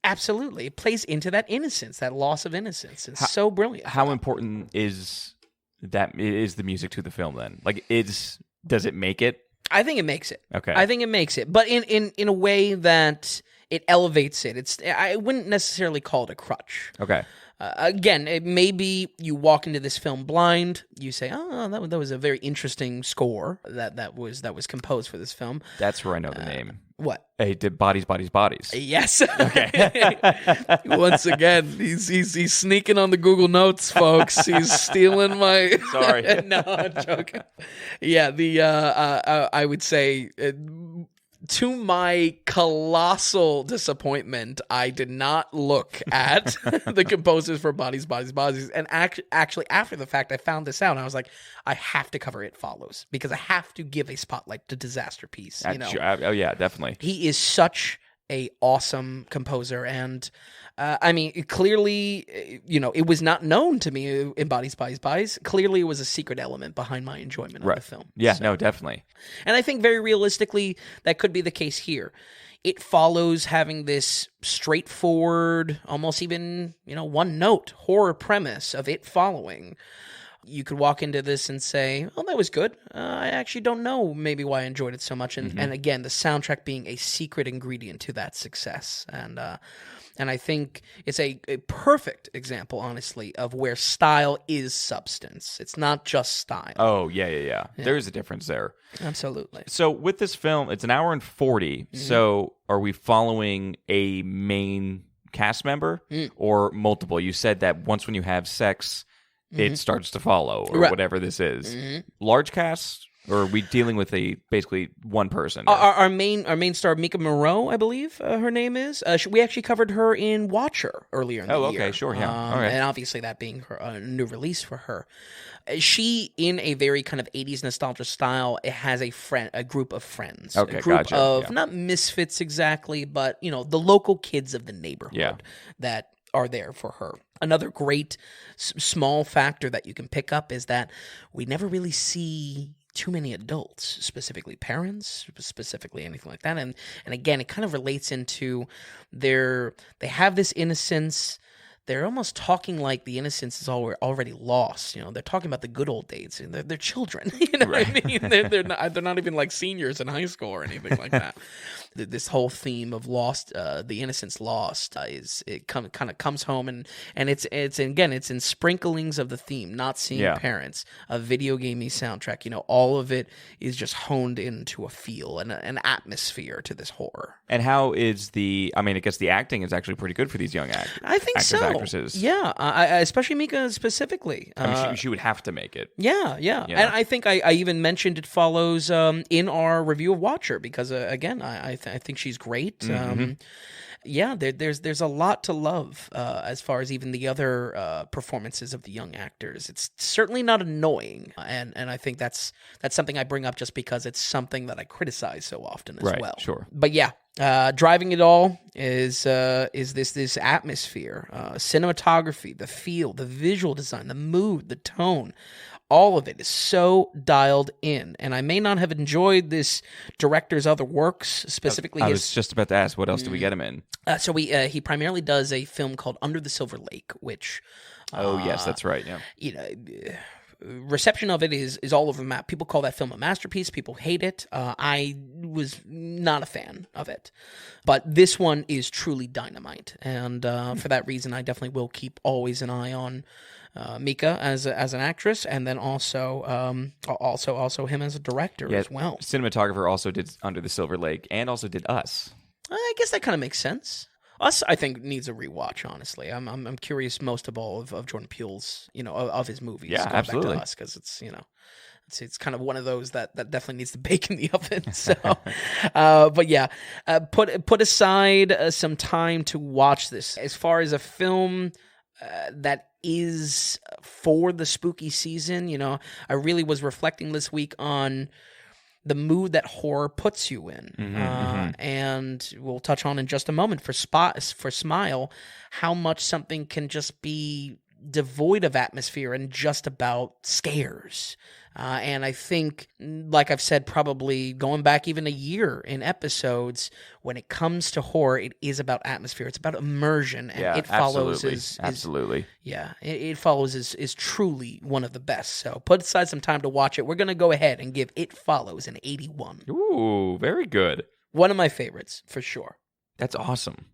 absolutely, it plays into that innocence, that loss of innocence. It's so brilliant. How important is the music to the film then? Like, does it make it? I think it makes it. Okay. I think it makes it, but in a way that it elevates it. I wouldn't necessarily call it a crutch. Okay. Again, maybe you walk into this film blind. You say, "Oh, that was a very interesting score that was composed for this film." That's where I know the name. What? Hey, did Bodies, Bodies, Bodies. Yes. Okay. Once again, he's sneaking on the Google Notes, folks. He's stealing my. Sorry. No, I'm joking. Yeah, I would say. To my colossal disappointment, I did not look at the composers for Bodies, Bodies, Bodies. And actually, after the fact, I found this out. And I was like, I have to cover It Follows because I have to give a spotlight to Disaster Piece. Oh, yeah, definitely. He is such a awesome composer. And clearly, it was not known to me in Bodies, Bodies, Bodies. Clearly, it was a secret element behind my enjoyment of the film. Yeah, no, definitely. And I think very realistically, that could be the case here. It Follows having this straightforward, almost even, one-note horror premise of it following. You could walk into this and say, oh, that was good. I actually don't know maybe why I enjoyed it so much. And again, the soundtrack being a secret ingredient to that success. And I think it's a perfect example, honestly, of where style is substance. It's not just style. Oh, yeah. There's a difference there. Absolutely. So with this film, it's an hour and 40. So are we following a main cast member or multiple? You said that once when you have sex, it starts to follow or whatever this is. Large cast? Or are we dealing with basically one person? Our main star, Mika Moreau, I believe her name is. We actually covered her in Watcher earlier in the year. Oh, okay, sure, yeah. All right. And obviously that being her new release for her. She, in a very kind of 80s nostalgia style, it has a group of friends. Okay, a group gotcha. of, not misfits exactly, but, the local kids of the neighborhood that are there for her. Another great small factor that you can pick up is that we never really see too many adults, specifically parents, specifically anything like that. And again, it kind of relates into they have this innocence. They're almost talking like the innocence is already lost. They're talking about the good old days. They're children. You know what I mean? They're not even like seniors in high school or anything like that. This whole theme of lost, the innocence lost, kind of comes home and it's in sprinklings of the theme. Not seeing parents, a video gamey soundtrack. All of it is just honed into a feel and an atmosphere to this horror. And how is I guess the acting is actually pretty good for these young actors. I think so. actresses. Yeah, especially Mika specifically. I mean, she would have to make it. Yeah. And I think I even mentioned it follows in our review of Watcher because, again, I think she's great. There's a lot to love as far as even the other performances of the young actors. It's certainly not annoying, and I think that's something I bring up just because it's something that I criticize so often as well. Sure. But yeah, driving it all is this atmosphere, cinematography, the feel, the visual design, the mood, the tone. All of it is so dialed in, and I may not have enjoyed this director's other works, specifically I was just about to ask, what else do we get him in? So he primarily does a film called Under the Silver Lake, which Yes, that's right. Yeah, reception of it is all over the map. People call that film a masterpiece. People hate it. I was not a fan of it, but this one is truly dynamite, and for that reason, I definitely will keep always an eye on Mika as an actress, and then also him as a director as well. Cinematographer also did Under the Silver Lake, and also did Us. I guess that kind of makes sense. Us, I think, needs a rewatch. Honestly, I'm curious most of all of Jordan Peele's, of his movies. Yeah, going absolutely. Back to Us, because it's kind of one of those that definitely needs to bake in the oven. So, but yeah, put aside some time to watch this. As far as a film that is for the spooky season, I really was reflecting this week on the mood that horror puts you in. And we'll touch on in just a moment for Smile, how much something can just be devoid of atmosphere and just about scares. And I think, like I've said, probably going back even a year in episodes, when it comes to horror, it is about atmosphere. It's about immersion, and It Follows absolutely. It Follows is truly one of the best. So put aside some time to watch it. We're going to go ahead and give It Follows an 81. Ooh, very good. One of my favorites, for sure. That's awesome.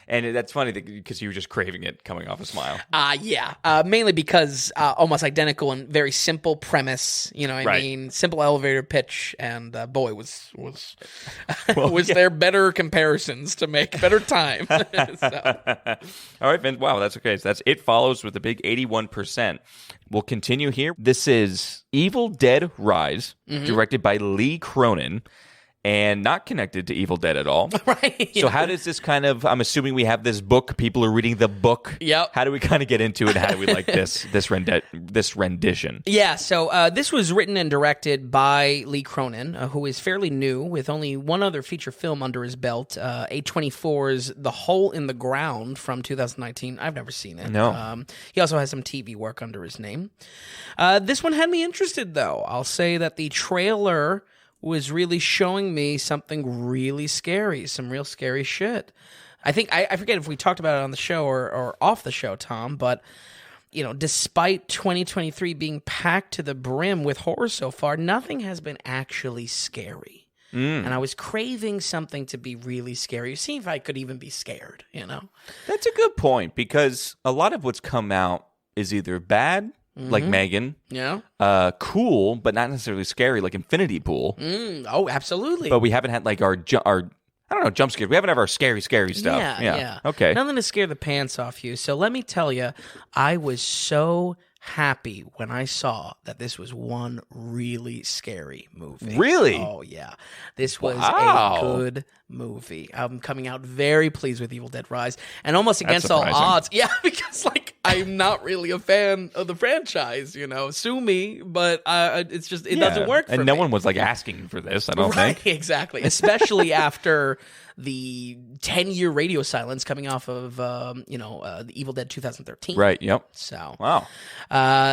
And that's funny because you were just craving it coming off a Smile. Mainly because almost identical and very simple premise. You know what I mean? Simple elevator pitch, and boy, was there better comparisons to make, better time. So. All right, Vince. Wow, that's okay. So that's It Follows with a big 81%. We'll continue here. This is Evil Dead Rise, directed by Lee Cronin. And not connected to Evil Dead at all. Right. So how does this kind of, I'm assuming we have this book, people are reading the book. Yep. How do we kind of get into it? How do we like this rendition? Yeah, so this was written and directed by Lee Cronin, who is fairly new, with only one other feature film under his belt, A24's The Hole in the Ground from 2019. I've never seen it. No. He also has some TV work under his name. This one had me interested, though. I'll say that the trailer was really showing me something really scary, some real scary shit. I think, I forget if we talked about it on the show or off the show, Tom, but, despite 2023 being packed to the brim with horror so far, nothing has been actually scary. And I was craving something to be really scary. See if I could even be scared, That's a good point, because a lot of what's come out is either bad, like Megan. Yeah. Cool, but not necessarily scary, like Infinity Pool. Oh, absolutely. But we haven't had like our I don't know, jump scares. We haven't had our scary stuff. Yeah. Okay. Nothing to scare the pants off you. So let me tell you, I was so happy when I saw that this was one really scary movie. Really? Oh, yeah. This was a good movie. I'm coming out very pleased with Evil Dead Rise, and almost against all odds. Yeah, because I'm not really a fan of the franchise, sue me, but it's just, it doesn't work for me. And no one was asking for this, I don't think. Exactly. Especially after the 10-year radio silence coming off of, the Evil Dead 2013. Right, yep. So, wow.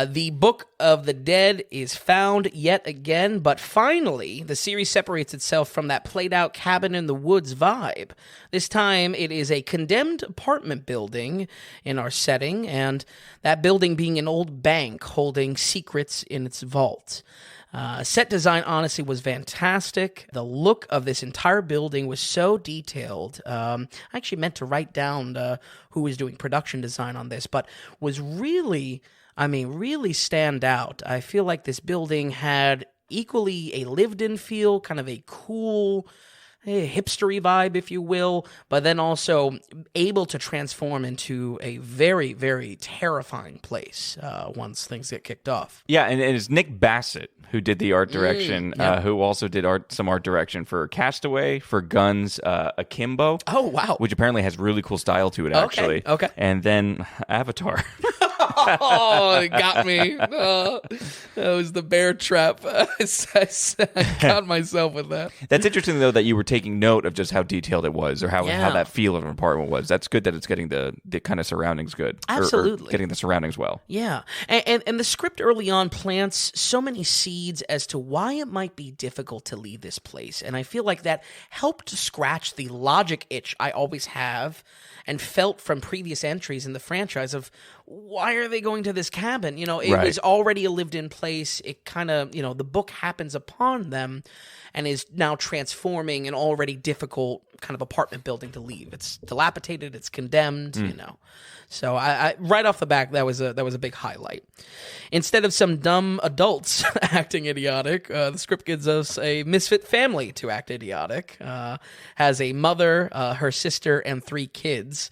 The Book of the Dead is found yet again, but finally, the series separates itself from that played-out cabin in the woods vibe. This time, it is a condemned apartment building in our setting, and that building being an old bank holding secrets in its vault. Set design, honestly, was fantastic. The look of this entire building was so detailed. I actually meant to write down who was doing production design on this, but was really stand out. I feel like this building had equally a lived-in feel, kind of a cool, hipstery vibe, if you will, but then also able to transform into a very, very terrifying place once things get kicked off. Yeah, and it's Nick Bassett who did the art direction, who also did some art direction for Castaway, for Guns, Akimbo. Oh, wow. Which apparently has really cool style to it, actually. Okay. And then Avatar. Oh, it got me. That was the bear trap. I got myself with that. That's interesting, though, that you were taking note of just how detailed it was, or how that feel of an apartment was. That's good that it's getting the kind of surroundings good. Absolutely. Or getting the surroundings well. Yeah. And the script early on plants so many seeds as to why it might be difficult to leave this place. And I feel like that helped to scratch the logic itch I always have and felt from previous entries in the franchise of why are they going to this cabin? It was already a lived-in place. It kind of, the book happens upon them and is now transforming an already difficult kind of apartment building to leave. It's dilapidated. It's condemned, So I right off the back, that was a big highlight. Instead of some dumb adults acting idiotic, the script gives us a misfit family to act idiotic. Has a mother, her sister, and 3 kids.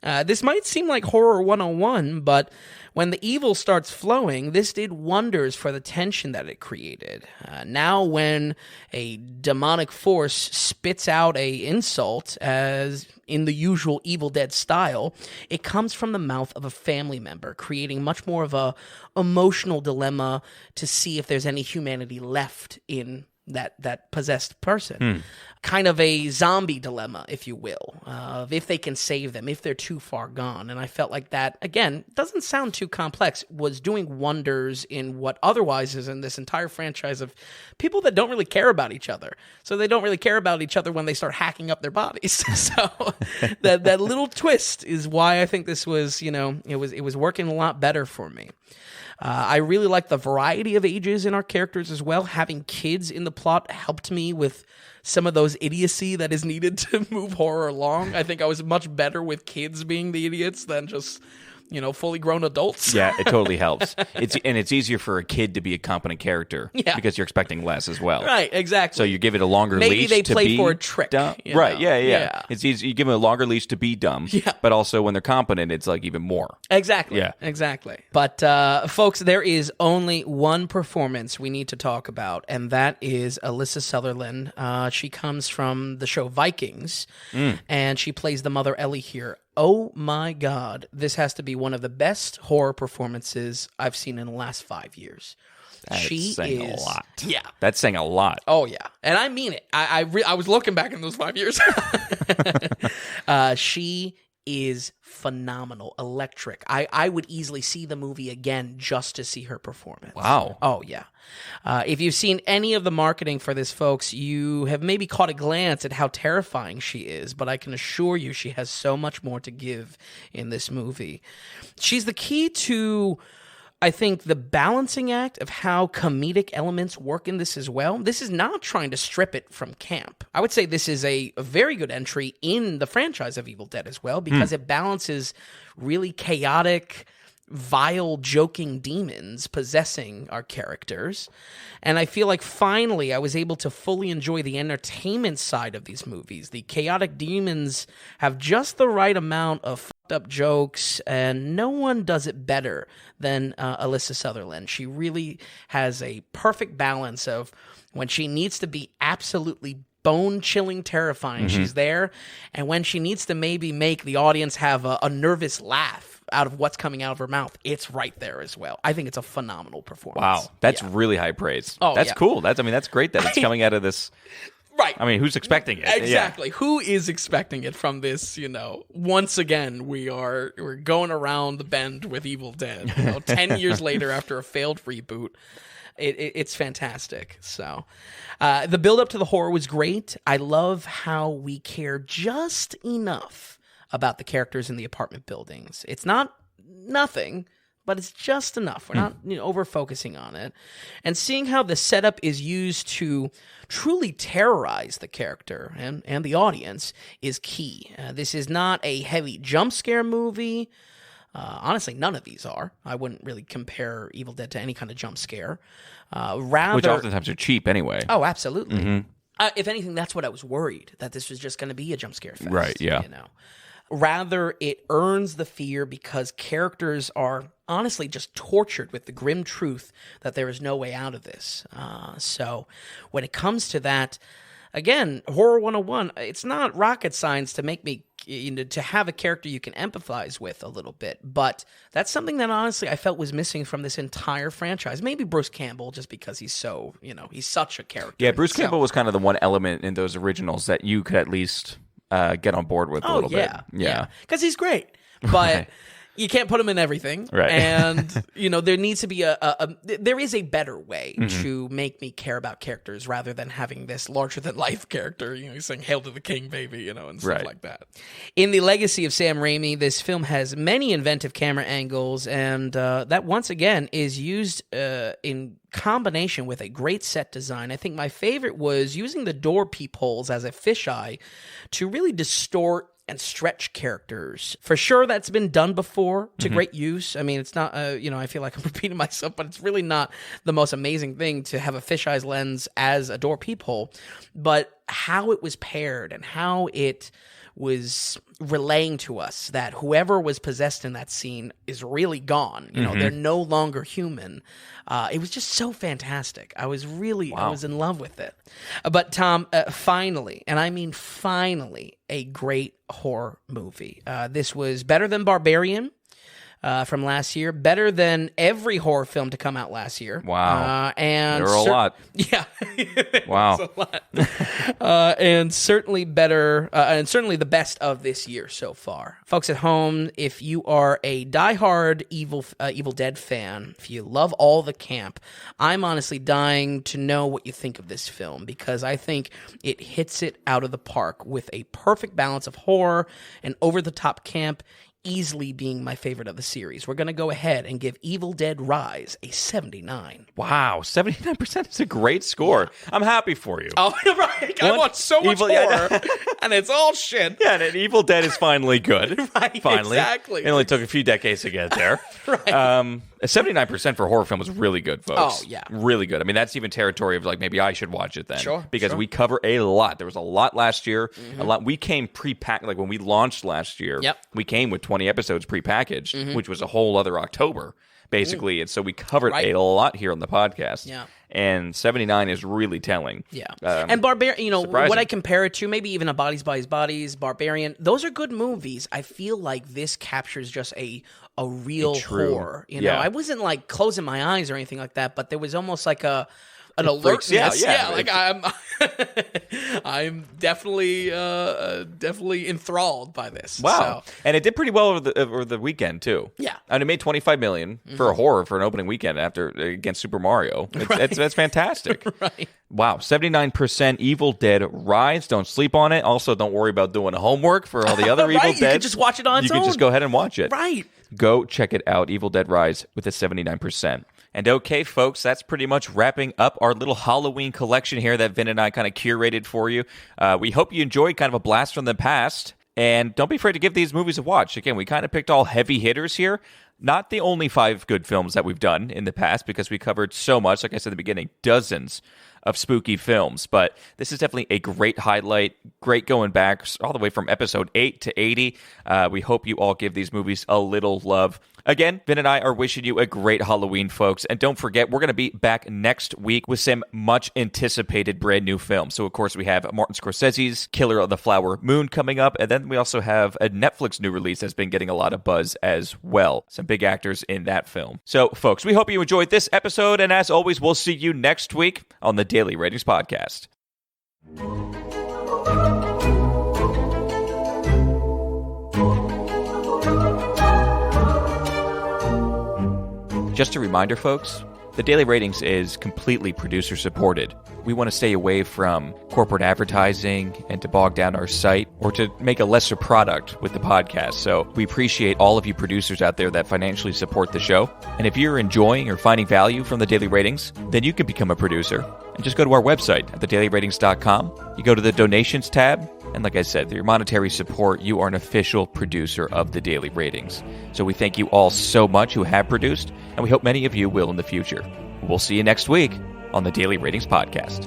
This might seem like Horror 101, but when the evil starts flowing, this did wonders for the tension that it created. Now when a demonic force spits out a insult, as in the usual Evil Dead style, it comes from the mouth of a family member, creating much more of a emotional dilemma to see if there's any humanity left in that possessed person. Kind of a zombie dilemma, if you will, of if they can save them, if they're too far gone. And I felt like that, again, doesn't sound too complex, was doing wonders in what otherwise is in this entire franchise of people that don't really care about each other. So they don't really care about each other when they start hacking up their bodies. So that little twist is why I think this was, it was working a lot better for me. I really like the variety of ages in our characters as well. Having kids in the plot helped me with some of those idiocy that is needed to move horror along. I think I was much better with kids being the idiots than just, fully grown adults. Yeah, it totally helps. It's easier for a kid to be a competent character because you're expecting less as well. Right, exactly. So you give it a longer leash to be Maybe they play for a trick. Dumb. Right, yeah. It's easy. You give them a longer leash to be dumb, but also when they're competent, it's like even more. Exactly. Yeah. Exactly. But folks, there is only one performance we need to talk about, and that is Alyssa Sutherland. She comes from the show Vikings, and she plays the mother Ellie here. Oh my God, this has to be one of the best horror performances I've seen in the last 5 years. That's saying a lot. Yeah. That's saying a lot. Oh, yeah. And I mean it. I was looking back in those 5 years. She is phenomenal, electric. I would easily see the movie again just to see her performance. Wow. Oh, yeah. If you've seen any of the marketing for this, folks, you have maybe caught a glance at how terrifying she is, but I can assure you she has so much more to give in this movie. She's the key to, I think, the balancing act of how comedic elements work in this as well. This is not trying to strip it from camp. I would say this is a very good entry in the franchise of Evil Dead as well, because it balances really chaotic, vile, joking demons possessing our characters. And I feel like finally I was able to fully enjoy the entertainment side of these movies. The chaotic demons have just the right amount of fucked up jokes, and no one does it better than Alyssa Sutherland. She really has a perfect balance of when she needs to be absolutely bone-chilling terrifying, she's there, and when she needs to maybe make the audience have a nervous laugh out of what's coming out of her mouth, it's right there as well. I think it's a phenomenal performance. Wow, that's really high praise. Oh, that's cool. That's great that it's coming out of this. Right. I mean, who's expecting it? Exactly. Yeah. Who is expecting it from this, once again, we're going around the bend with Evil Dead, 10 years later after a failed reboot. It's fantastic. So the build up to the horror was great. I love how we care just enough about the characters in the apartment buildings. It's not nothing, but it's just enough. We're not over focusing on it. And seeing how the setup is used to truly terrorize the character and the audience is key. This is not a heavy jump scare movie. Honestly, none of these are. I wouldn't really compare Evil Dead to any kind of jump scare. Rather, which oftentimes are cheap anyway. Oh, absolutely. If anything, that's what I was worried, that this was just going to be a jump scare fest. Right, yeah. Rather, it earns the fear because characters are honestly just tortured with the grim truth that there is no way out of this. So when it comes to that, again, Horror 101, it's not rocket science to make me, to have a character you can empathize with a little bit. But that's something that honestly I felt was missing from this entire franchise. Maybe Bruce Campbell, just because he's so, he's such a character. Yeah, Bruce Campbell was kind of the one element in those originals that you could at least get on board with a little bit. Yeah. Because he's great. But you can't put him in everything. Right. And, there needs to be there is a better way to make me care about characters rather than having this larger-than-life character, he's saying, "Hail to the king, baby," and stuff like that. In the legacy of Sam Raimi, this film has many inventive camera angles, and that, once again, is used in combination with a great set design. I think my favorite was using the door peepholes as a fisheye to really distort and stretch characters. For sure, that's been done before to great use. I mean, it's not, I feel like I'm repeating myself, but it's really not the most amazing thing to have a fisheye's lens as a door peephole. But how it was paired and how it was relaying to us that whoever was possessed in that scene is really gone. They're no longer human. It was just so fantastic. I was in love with it. But Tom, finally, and I mean finally, a great horror movie. This was better than Barbarian from last year, better than every horror film to come out last year. Wow. And there were a lot. Yeah. Wow. A lot. And certainly better, and certainly the best of this year so far. Folks at home, if you are a diehard Evil Dead fan, if you love all the camp, I'm honestly dying to know what you think of this film, because I think it hits it out of the park with a perfect balance of horror and over-the-top camp, easily being my favorite of the series. We're going to go ahead and give Evil Dead Rise a 79. Wow, 79% is a great score. Yeah. I'm happy for you. Oh, right. I want so much more, and it's all shit. Yeah, and Evil Dead is finally good. Right, finally. Exactly. It only took a few decades to get there. Right. A 79% for a horror film is really good, folks. Oh, yeah. Really good. I mean, that's even territory of, like, maybe I should watch it then. Sure. Because we cover a lot. There was a lot last year. A lot. We came pre-packed. Like, when we launched last year, we came with 20 episodes pre-packaged, which was a whole other October, basically. And so we covered a lot here on the podcast. Yeah. And 79 is really telling. Yeah. And Barbarian, surprising. What I compare it to, maybe even a Bodies, Bodies, Barbarian, those are good movies. I feel like this captures just a real horror. I wasn't like closing my eyes or anything like that, but there was almost like an alertness. Yeah. Like I'm definitely enthralled by this. Wow. So. And it did pretty well over the weekend too. Yeah. And it made $25 million for a horror for an opening weekend against Super Mario. That's fantastic. Right. Wow. 79% Evil Dead Rise. Don't sleep on it. Also, don't worry about doing homework for all the other Evil Dead. You can just watch it on its own. You can just go ahead and watch it. Right. Go check it out. Evil Dead Rise with a 79%. And okay, folks, that's pretty much wrapping up our little Halloween collection here that Vin and I kind of curated for you. We hope you enjoyed kind of a blast from the past. And don't be afraid to give these movies a watch. Again, we kind of picked all heavy hitters here. Not the only 5 good films that we've done in the past, because we covered so much, like I said at the beginning, dozens of spooky films. But this is definitely a great highlight, great going back all the way from episode 8 to 80. We hope you all give these movies a little love. Again, Vin and I are wishing you a great Halloween, folks. And don't forget, we're going to be back next week with some much-anticipated brand new films. So, of course, we have Martin Scorsese's Killer of the Flower Moon coming up. And then we also have a Netflix new release that's been getting a lot of buzz as well. Some big actors in that film. So, folks, we hope you enjoyed this episode. And as always, we'll see you next week on the Daily Ratings Podcast. Just a reminder, folks, the Daily Ratings is completely producer supported. We want to stay away from corporate advertising and to bog down our site or to make a lesser product with the podcast. So we appreciate all of you producers out there that financially support the show. And if you're enjoying or finding value from the Daily Ratings, then you can become a producer. And just go to our website at thedailyratings.com. You go to the donations tab. And like I said, through your monetary support, you are an official producer of the Daily Ratings. So we thank you all so much who have produced, and we hope many of you will in the future. We'll see you next week on the Daily Ratings Podcast.